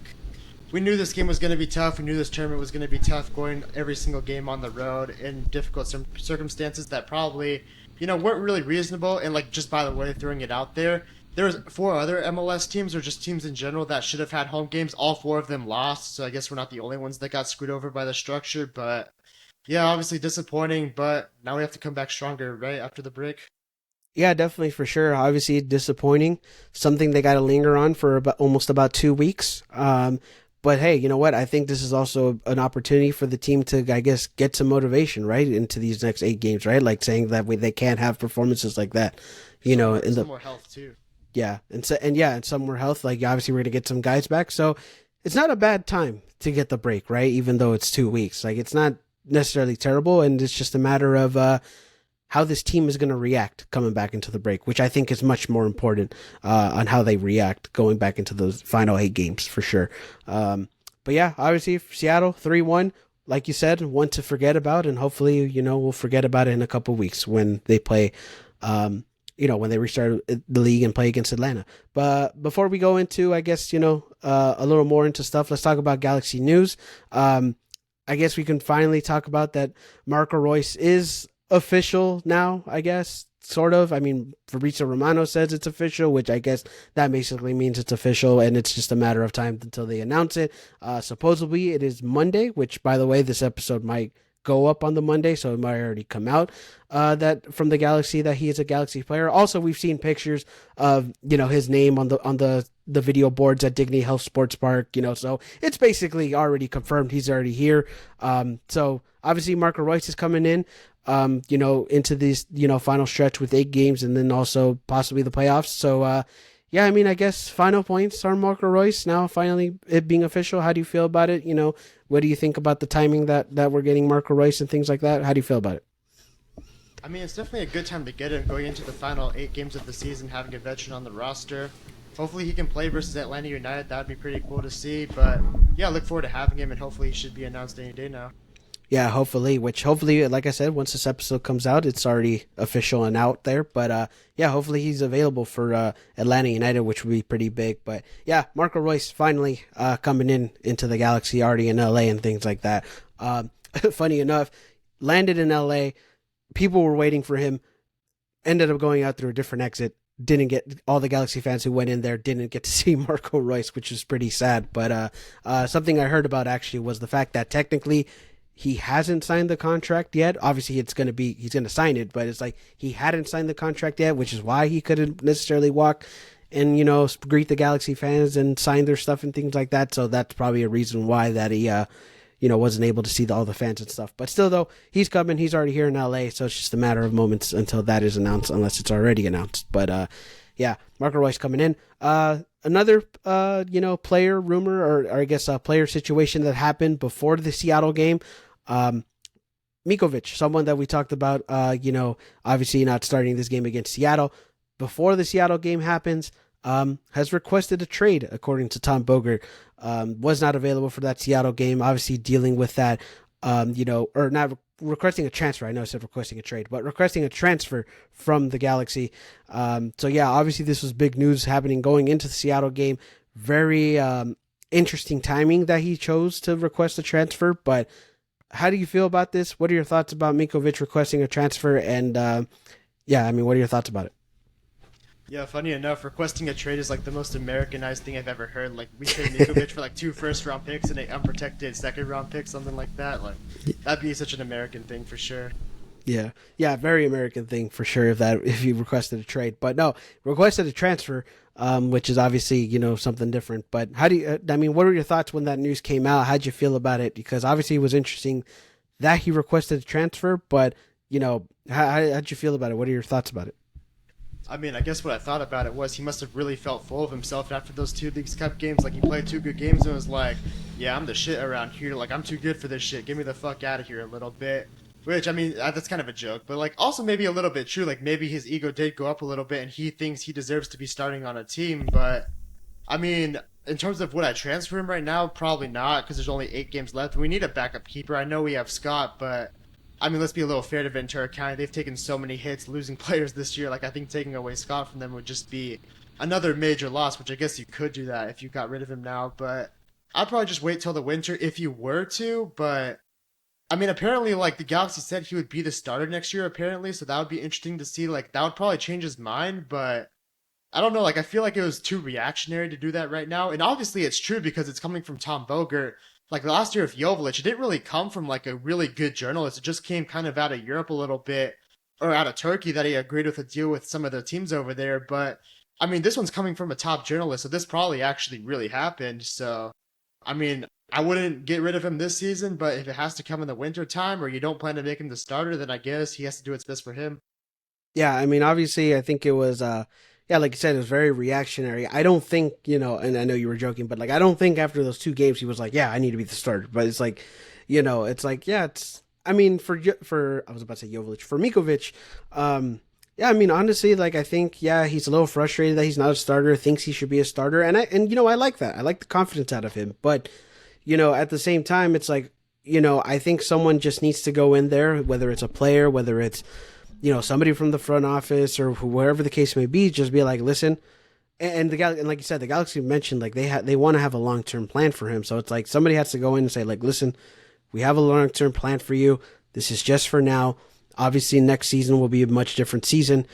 we knew this game was going to be tough. We knew this tournament was going to be tough, going every single game on the road in difficult circumstances that probably, weren't really reasonable. And like, just by the way, throwing it out there was 4 other MLS teams or just teams in general that should have had home games. All 4 of them lost, so I guess we're not the only ones that got screwed over by the structure. But yeah, obviously disappointing. But now we have to come back stronger, right after the break. Yeah, definitely for sure. Obviously disappointing. Something they got to linger on for almost about 2 weeks. But hey, you know what? I think this is also an opportunity for the team to, I guess, get some motivation right into these next 8 games, right? Like saying that they can't have performances like that, in the Some more health too. yeah, and some more health. Like obviously we're gonna get some guys back, so it's not a bad time to get the break, right? Even though it's 2 weeks, like it's not necessarily terrible, and it's just a matter of how this team is going to react coming back into the break, which I think is much more important on how they react going back into those final 8 games for sure. But yeah, obviously Seattle 3-1, like you said, one to forget about, and hopefully we'll forget about it in a couple weeks when they play. When they restart the league and play against Atlanta. But before we go into, I guess, a little more into stuff, let's talk about Galaxy news. I guess we can finally talk about that Marco Royce is official now, I guess, sort of. I mean, Fabrizio Romano says it's official, which I guess that basically means it's official, and it's just a matter of time until they announce it. Supposedly it is Monday, which, by the way, this episode might go up on the Monday, so it might already come out that from the Galaxy that he is a Galaxy player. Also, we've seen pictures of his name on the video boards at Dignity Health Sports Park. So it's basically already confirmed he's already here. So obviously Marco Royce is coming in. Into this final stretch with 8 games and then also possibly the playoffs. So yeah, I mean, I guess final points are Marco Royce now finally it being official. How do you feel about it? What do you think about the timing that we're getting Marco Royce and things like that? How do you feel about it? I mean, it's definitely a good time to get him going into the final 8 games of the season, having a veteran on the roster. Hopefully he can play versus Atlanta United. That'd be pretty cool to see. But yeah, I look forward to having him, and hopefully he should be announced any day now. Yeah, hopefully, like I said, once this episode comes out, it's already official and out there. But yeah, hopefully he's available for Atlanta United, which would be pretty big. But yeah, Marco Royce finally coming into the Galaxy, already in LA and things like that. Funny enough, landed in LA, people were waiting for him, ended up going out through a different exit. Didn't get all the Galaxy fans who went in there didn't get to see Marco Royce, which is pretty sad. But something I heard about actually was the fact that technically he hasn't signed the contract yet. Obviously, he's going to sign it, but it's like he hadn't signed the contract yet, which is why he couldn't necessarily walk and, greet the Galaxy fans and sign their stuff and things like that. So that's probably a reason why that he, wasn't able to see all the fans and stuff. But still, though, he's coming. He's already here in LA, so it's just a matter of moments until that is announced, unless it's already announced. But yeah, Marco Royce coming in. Another, player rumor or I guess a player situation that happened before the Seattle game. Mikovic, someone that we talked about, obviously not starting this game against Seattle. Before the Seattle game happens, has requested a trade, according to Tom Bogert. Was not available for that Seattle game, obviously dealing with that or not requesting a transfer. I know I said requesting a trade, but requesting a transfer from the Galaxy. So yeah, obviously this was big news happening going into the Seattle game. Very interesting timing that he chose to request a transfer. But how do you feel about this? What are your thoughts about Mikovic requesting a transfer? And yeah, I mean, what are your thoughts about it? Yeah, funny enough, requesting a trade is like the most Americanized thing I've ever heard. Like we trade Nikovic for like two first round picks and an unprotected second round pick, something like that. Like that'd be such an American thing for sure. Yeah, yeah, very American thing for sure. If you requested a trade, but no, requested a transfer, which is obviously something different. But how do you? I mean, what were your thoughts when that news came out? How'd you feel about it? Because obviously it was interesting that he requested a transfer, but how'd you feel about it? What are your thoughts about it? I mean, I guess what I thought about it was he must have really felt full of himself after those two Leagues Cup games. Like he played two good games and was like, "Yeah, I'm the shit around here. Like I'm too good for this shit. Get me the fuck out of here a little bit." Which I mean, that's kind of a joke, but like also maybe a little bit true. Like maybe his ego did go up a little bit, and he thinks he deserves to be starting on a team. But I mean, in terms of would I transfer him right now? Probably not, because there's only 8 games left. We need a backup keeper. I know we have Scott, but I mean, let's be a little fair to Ventura County. They've taken so many hits losing players this year. Like, I think taking away Scott from them would just be another major loss, which I guess you could do that if you got rid of him now. But I'd probably just wait till the winter if you were to. But I mean, apparently, like, the Galaxy said he would be the starter next year, apparently. So that would be interesting to see. Like, that would probably change his mind. But I don't know. Like, I feel like it was too reactionary to do that right now. And obviously, it's true because it's coming from Tom Bogert. Like last year with Jovic, it didn't really come from like a really good journalist. It just came kind of out of Europe a little bit, or out of Turkey, that he agreed with a deal with some of the teams over there. But I mean, this one's coming from a top journalist, so this probably actually really happened. So I mean, I wouldn't get rid of him this season, but if it has to come in the winter time or you don't plan to make him the starter, then I guess he has to do what's best for him. Yeah, I mean, obviously, I think it was, yeah, like you said, it was very reactionary. I don't think, and I know you were joking, but like, I don't think after those two games he was like, yeah, I need to be the starter. But it's like, it's like, yeah, I mean, I was about to say Jovic, for Mikovic, yeah, I mean, honestly, like, I think, yeah, he's a little frustrated that he's not a starter, thinks he should be a starter. I like that. I like the confidence out of him. But, at the same time, it's like, I think someone just needs to go in there, whether it's a player, whether it's, somebody from the front office or wherever the case may be, just be like, listen, and like you said, the Galaxy mentioned like they want to have a long term plan for him. So it's like somebody has to go in and say like, listen, we have a long term plan for you. This is just for now. Obviously, next season will be a much different season.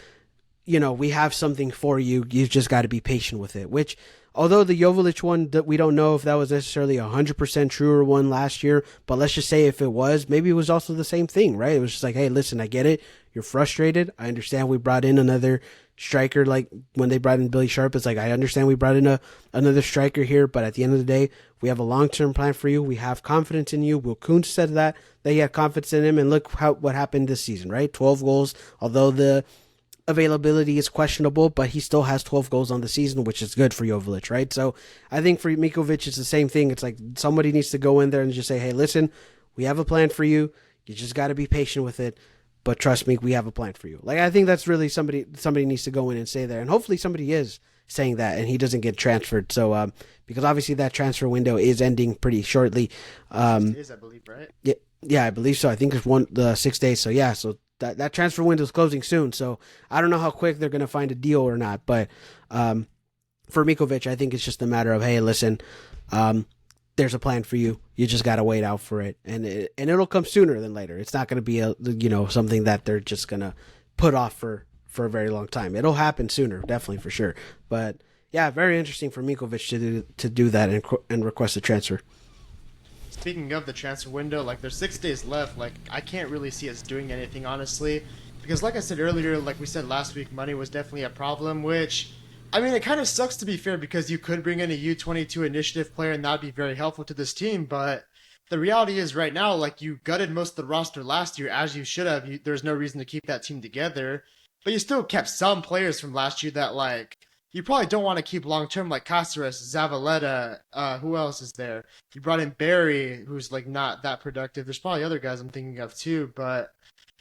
We have something for you. You've just got to be patient with it. Which, although the Jovic one, that we don't know if that was necessarily 100% truer one last year, but let's just say if it was, maybe it was also the same thing, right? It was just like, hey, listen, I get it. You're frustrated. I understand we brought in another striker, like when they brought in Billy Sharp. It's like, I understand we brought in another striker here, but at the end of the day, we have a long-term plan for you. We have confidence in you. Will Kuntz said that he had confidence in him, and look what happened this season, right? 12 goals, although the availability is questionable, but he still has 12 goals on the season, which is good for Jovic, right? So I think for Mikovic, it's the same thing. It's like somebody needs to go in there and just say, hey, listen, we have a plan for you. You just got to be patient with it. But trust me, we have a plan for you. Like, I think that's really somebody needs to go in and say there. And hopefully somebody is saying that and he doesn't get transferred. So, because obviously that transfer window is ending pretty shortly. 6 days, I believe, right? Yeah, yeah, I believe so. I think it's the 6 days. So yeah, so that transfer window is closing soon. So I don't know how quick they're going to find a deal or not. But for Mikovic, I think it's just a matter of, hey, listen, there's a plan for you. You just got to wait out for it. And it'll come sooner than later. It's not going to be something that they're just going to put off for a very long time. It'll happen sooner, definitely for sure. But yeah, very interesting for Mikovic to do that and request a transfer. Speaking of the transfer window, like there's 6 days left. Like I can't really see us doing anything honestly, because like I said earlier, like we said last week, money was definitely a problem. Which, I mean, it kind of sucks to be fair because you could bring in a U22 initiative player and that'd be very helpful to this team. But the reality is right now, like you gutted most of the roster last year as you should have. There's no reason to keep that team together, but you still kept some players from last year that like you probably don't want to keep long term, like Caceres, Zavaleta. Who else is there? You brought in Barry, who's like not that productive. There's probably other guys I'm thinking of too, but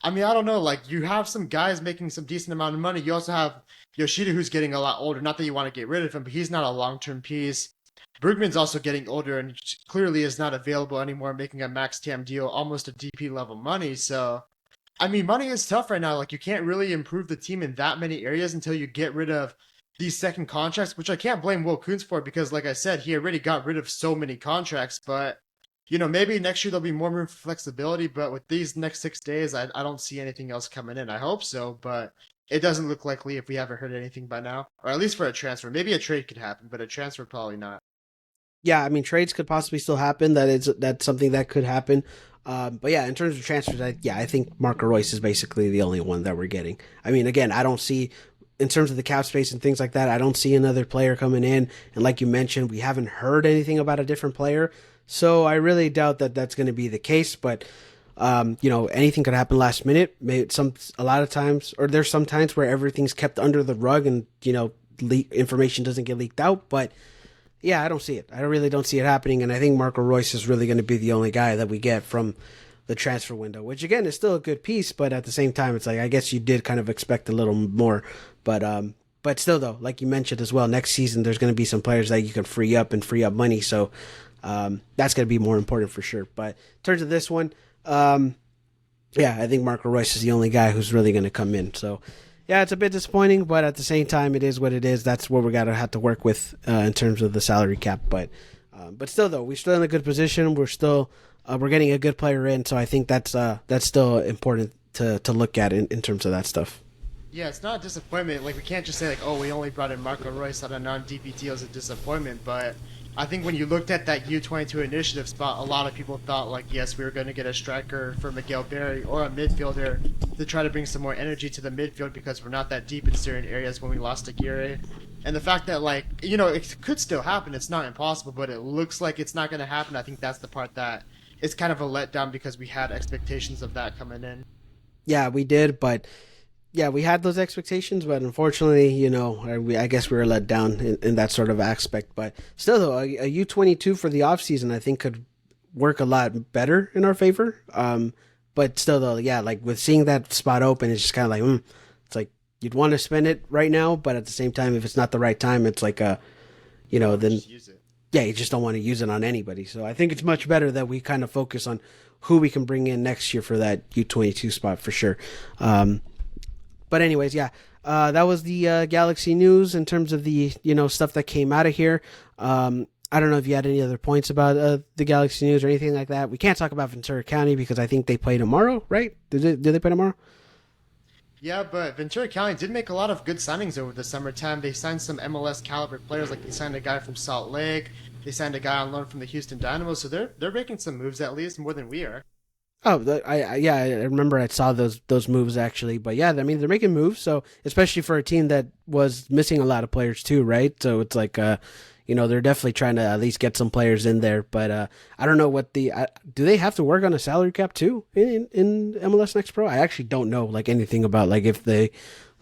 I mean, I don't know. Like you have some guys making some decent amount of money. You also have Yoshida, who's getting a lot older. Not that you want to get rid of him, but he's not a long term piece. Bergman's also getting older and clearly is not available anymore, making a max TAM deal almost a DP level money. So I mean, money is tough right now. Like, you can't really improve the team in that many areas until you get rid of these second contracts, which I can't blame Will Kuntz for because, like I said, he already got rid of so many contracts. But, maybe next year there'll be more room for flexibility. But with these next 6 days, I don't see anything else coming in. I hope so, but it doesn't look likely if we haven't heard anything by now, or at least for a transfer. Maybe a trade could happen, but a transfer probably not. Yeah, I mean trades could possibly still happen. That's something that could happen. But yeah, in terms of transfers, I think Marco Royce is basically the only one that we're getting. I mean, again, I don't see in terms of the cap space and things like that. I don't see another player coming in. And like you mentioned, we haven't heard anything about a different player, so I really doubt that that's going to be the case. But anything could happen last minute. Maybe a lot of times, or there's some times where everything's kept under the rug and information doesn't get leaked out, but yeah, I don't see it. I really don't see it happening, and I think Marco Royce is really going to be the only guy that we get from the transfer window, which again is still a good piece, but at the same time, it's like I guess you did kind of expect a little more, but still though, like you mentioned as well, next season there's going to be some players that you can free up and free up money, so that's going to be more important for sure. But in terms of this one, yeah, I think Marco Royce is the only guy who's really going to come in. So yeah, it's a bit disappointing, but at the same time, it is what it is. That's what we gotta have to work with in terms of the salary cap. But still, though, we're still in a good position. We're getting a good player in, so I think that's still important to look at in terms of that stuff. Yeah, it's not a disappointment. Like, we can't just say, like, oh, we only brought in Marco Royce on a non-DP deal as a disappointment. But I think when you looked at that U22 initiative spot, a lot of people thought, like, yes, we were going to get a striker for Miguel Berry or a midfielder to try to bring some more energy to the midfield because we're not that deep in certain areas when we lost Aguirre. And the fact that, like, it could still happen. It's not impossible, but it looks like it's not going to happen. I think that's the part that is kind of a letdown because we had expectations of that coming in. Yeah, we did, but yeah, we had those expectations, but unfortunately, I guess we were let down in that sort of aspect. But still, though, a U22 for the offseason, I think could work a lot better in our favor. But still, though, yeah, like with seeing that spot open, it's just kind of like, it's like you'd want to spend it right now, but at the same time, if it's not the right time, it's like then Just use it. yeah, you just don't want to use it on anybody. So I think it's much better that we kind of focus on who we can bring in next year for that U22 spot for sure. But anyways, yeah, that was the Galaxy news in terms of the stuff that came out of here. I don't know if you had any other points about the Galaxy news or anything like that. We can't talk about Ventura County because I think they play tomorrow, right? Did they play tomorrow? Yeah, but Ventura County did make a lot of good signings over the summertime. They signed some MLS caliber players, like they signed a guy from Salt Lake. They signed a guy on loan from the Houston Dynamo, so they're making some moves at least more than we are. Oh, I remember I saw those moves actually, but yeah, I mean they're making moves, so especially for a team that was missing a lot of players too, right? So it's like they're definitely trying to at least get some players in there, but I don't know what do they have to work on a salary cap too in MLS Next Pro? I actually don't know like anything about like if they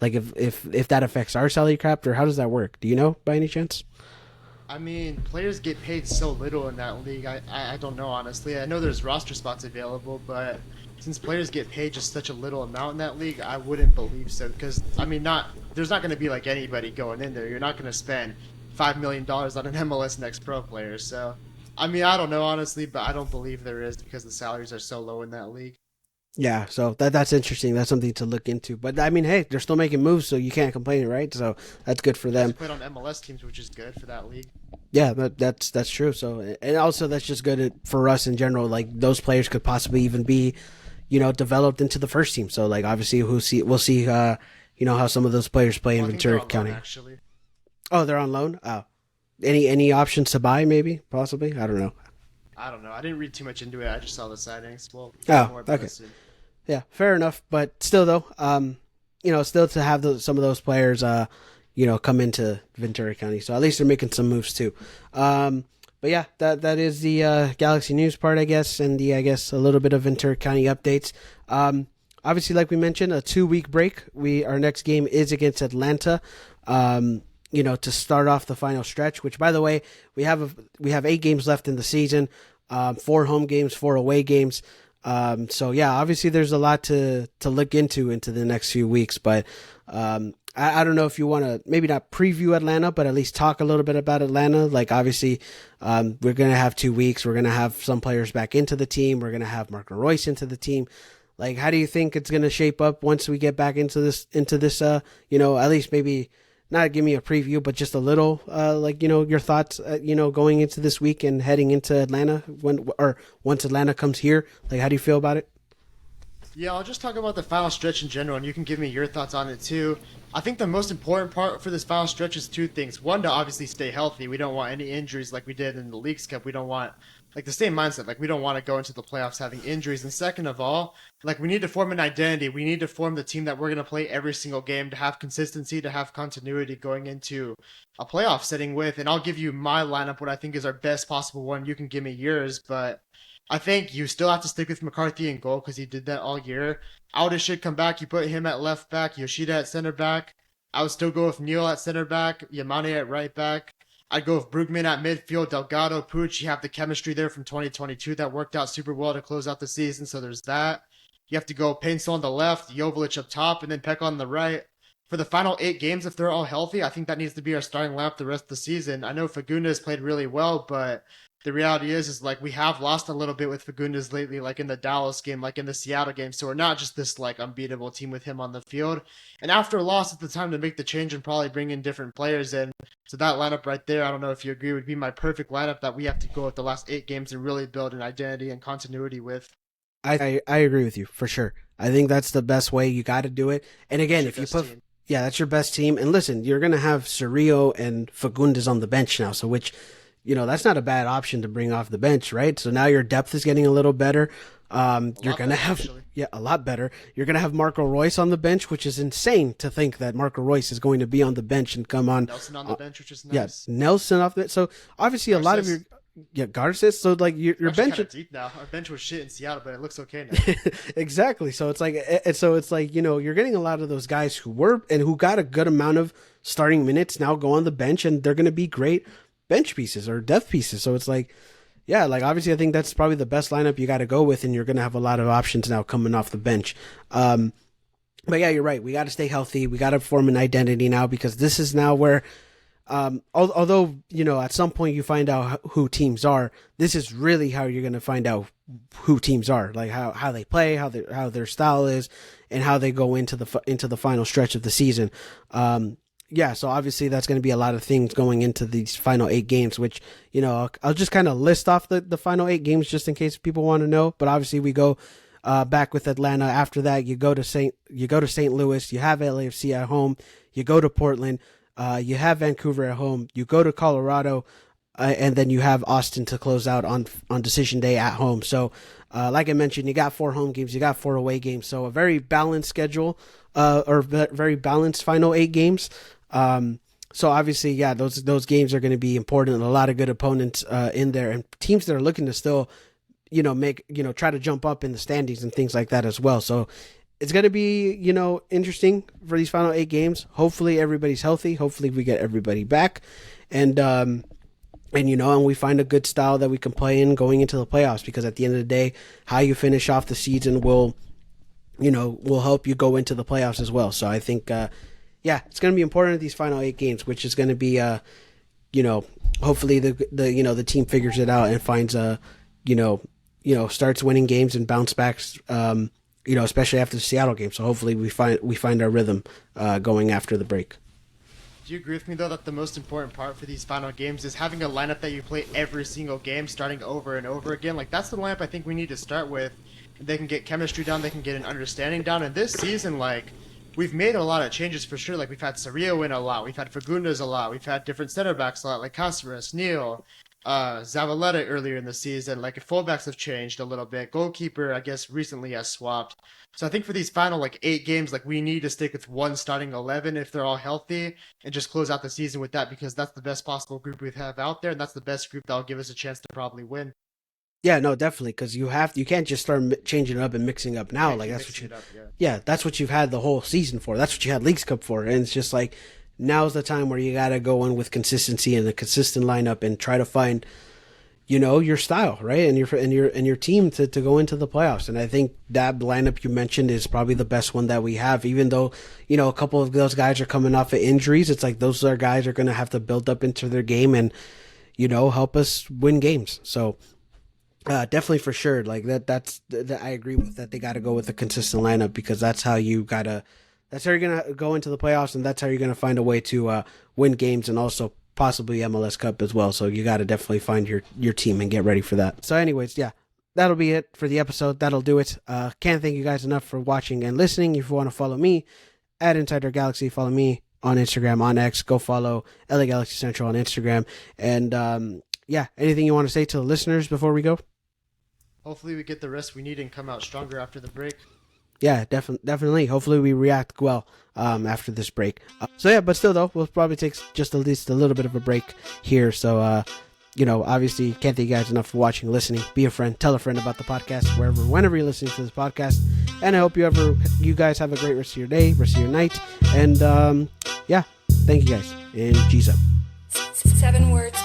like if that affects our salary cap or how does that work? Do you know by any chance? I mean, players get paid so little in that league. I don't know, honestly. I know there's roster spots available, but since players get paid just such a little amount in that league, I wouldn't believe so. Because, I mean, there's not going to be like anybody going in there. You're not going to spend $5 million on an MLS Next Pro player. So, I mean, I don't know, honestly, but I don't believe there is because the salaries are so low in that league. Yeah, so that's interesting. That's something to look into. But I mean, hey, they're still making moves, so you can't complain, right? So that's good for them. They played on MLS teams, which is good for that league. Yeah, that's true. So and also that's just good for us in general. Like those players could possibly even be, developed into the first team. So like obviously we'll see how some of those players play in Well, I think they're Ventura on County. loan, actually. Oh, they're on loan. Oh, any options to buy? Maybe possibly. I don't know. I don't know. I didn't read too much into it. I just saw the signings. Well, Oh, more about okay. it soon. Yeah, fair enough. But still, though, still to have some of those players, come into Ventura County. So at least they're making some moves too. But yeah, that is the Galaxy news part, I guess, and I guess a little bit of Ventura County updates. Obviously, like we mentioned, a 2-week break. Our next game is against Atlanta. To start off the final stretch. Which, by the way, we have 8 games left in the season. 4 home games, 4 away games. So yeah, obviously there's a lot to look into the next few weeks, but I don't know if you want to maybe not preview Atlanta, but at least talk a little bit about Atlanta. Like obviously, we're gonna have 2 weeks. We're gonna have some players back into the team. We're gonna have Marco Royce into the team. Like, how do you think it's gonna shape up once we get back into this? At least maybe not give me a preview, but just a little, your thoughts, going into this week and heading into Atlanta once Atlanta comes here. Like, how do you feel about it? Yeah, I'll just talk about the final stretch in general, and you can give me your thoughts on it too. I think the most important part for this final stretch is two things. One, to obviously stay healthy. We don't want any injuries like we did in the Leagues Cup. We don't want like the same mindset. Like we don't want to go into the playoffs having injuries. And second of all, like we need to form an identity. We need to form the team that we're going to play every single game to have consistency, to have continuity going into a playoff setting with. And I'll give you my lineup, what I think is our best possible one. You can give me yours, but I think you still have to stick with McCarthy in goal because he did that all year. Aldis should come back. You put him at left back, Yoshida at center back. I would still go with Neal at center back, Yamane at right back. I'd go with Brugman at midfield, Delgado, Pooch. You have the chemistry there from 2022 that worked out super well to close out the season, so there's that. You have to go Pencil on the left, Joveljic up top, and then Peck on the right. For the final 8 games, if they're all healthy, I think that needs to be our starting lineup the rest of the season. I know Fagundes played really well, but the reality is like we have lost a little bit with Fagundes lately, like in the Dallas game, like in the Seattle game. So we're not just this like unbeatable team with him on the field. And after a loss, it's the time to make the change and probably bring in different players. And so that lineup right there, I don't know if you agree, would be my perfect lineup that we have to go with the last 8 games and really build an identity and continuity with. I agree with you for sure. I think that's the best way. You got to do it. And That's again, your if you best put team. yeah, that's your best team. And listen, you're gonna have Cerrillo and Fagundes on the bench now, so which that's not a bad option to bring off the bench, right? So now your depth is getting a little better. A You're lot gonna better, have actually. a lot better. You're gonna have Marco Royce on the bench, which is insane to think that Marco Royce is going to be on the bench and come on. Nelson on the Uh, bench, which is yeah, nice. Nelson off the. So obviously a lot of your Garces, Garces. So like your we're actually bench. kind of deep now. Our bench was shit in Seattle, but it looks okay now. Exactly. So it's like you're getting a lot of those guys who were and who got a good amount of starting minutes now go on the bench and they're going to be great bench pieces or depth pieces. So it's like yeah, like obviously I think that's probably the best lineup you got to go with and you're going to have a lot of options now coming off the bench. Um but yeah, you're right. We got to stay healthy. We got to form an identity now because this is now where although at some point you find out who teams are, this is really how you're going to find out who teams are, like how they play, how their style is, and how they go into the final stretch of the season. Yeah, so obviously that's going to be a lot of things going into these final 8 games, which I'll just kind of list off the final 8 games just in case people want to know. But obviously we go back with Atlanta. After that, you go to St. Louis. You have LAFC at home. You go to Portland. You have Vancouver at home. You go to Colorado, and then you have Austin to close out on decision day at home. So, like I mentioned, you got 4 home games, you got 4 away games. So a very balanced schedule, or very balanced final 8 games. So obviously, yeah, those games are going to be important. A lot of good opponents in there, and teams that are looking to still, try to jump up in the standings and things like that as well. So it's going to be, interesting for these final 8 games. Hopefully everybody's healthy. Hopefully we get everybody back. And we find a good style that we can play in going into the playoffs because at the end of the day, how you finish off the season will help you go into the playoffs as well. So I think, yeah, it's going to be important in these final 8 games, which is going to be, hopefully the team figures it out and finds starts winning games and bounce backs, especially after the Seattle game. So hopefully we find our rhythm going after the break. Do you agree with me though that the most important part for these final games is having a lineup that you play every single game, starting over and over again? Like that's the lineup I think we need to start with. They can get chemistry down, they can get an understanding down. And this season, like we've made a lot of changes for sure. Like we've had Cerrillo in a lot, we've had Fagundes a lot, we've had different center backs a lot, like Caceres, Neal, Zavaleta earlier in the season. Like fullbacks have changed a little bit. Goalkeeper, I guess, recently has swapped. So I think for these final like 8 games, like we need to stick with one starting 11 if they're all healthy, and just close out the season with that because that's the best possible group we have out there, and that's the best group that'll give us a chance to probably win. Yeah, no, definitely, because you can't just start changing it up and mixing up now. Can't Like keep that's what mixing you, it up, yeah. yeah, that's what you've had the whole season for. That's what you had Leagues Cup for, and it's just like now's the time where you got to go in with consistency and a consistent lineup and try to find your style, right? And your team to go into the playoffs. And I think that lineup you mentioned is probably the best one that we have, even though, a couple of those guys are coming off of injuries. It's like those are guys are going to have to build up into their game and, help us win games. So, definitely for sure. Like that I agree with that. They got to go with a consistent lineup because that's how you're going to go into the playoffs, and that's how you're going to find a way to win games and also possibly MLS Cup as well. So you got to definitely find your team and get ready for that. So anyways, yeah, that'll be it for the episode. That'll do it. Can't thank you guys enough for watching and listening. If you want to follow me at Insider Galaxy, follow me on Instagram, on X. Go follow LA Galaxy Central on Instagram. And yeah, anything you want to say to the listeners before we go? Hopefully we get the rest we need and come out stronger after the break. Yeah, definitely. Hopefully we react well after this break. So yeah, but still though, we'll probably take just at least a little bit of a break here. So, obviously can't thank you guys enough for watching, listening. Be a friend, tell a friend about the podcast, whenever you're listening to this podcast. And I hope you guys have a great rest of your day, rest of your night. And yeah, thank you guys. And Jesus. 7 words.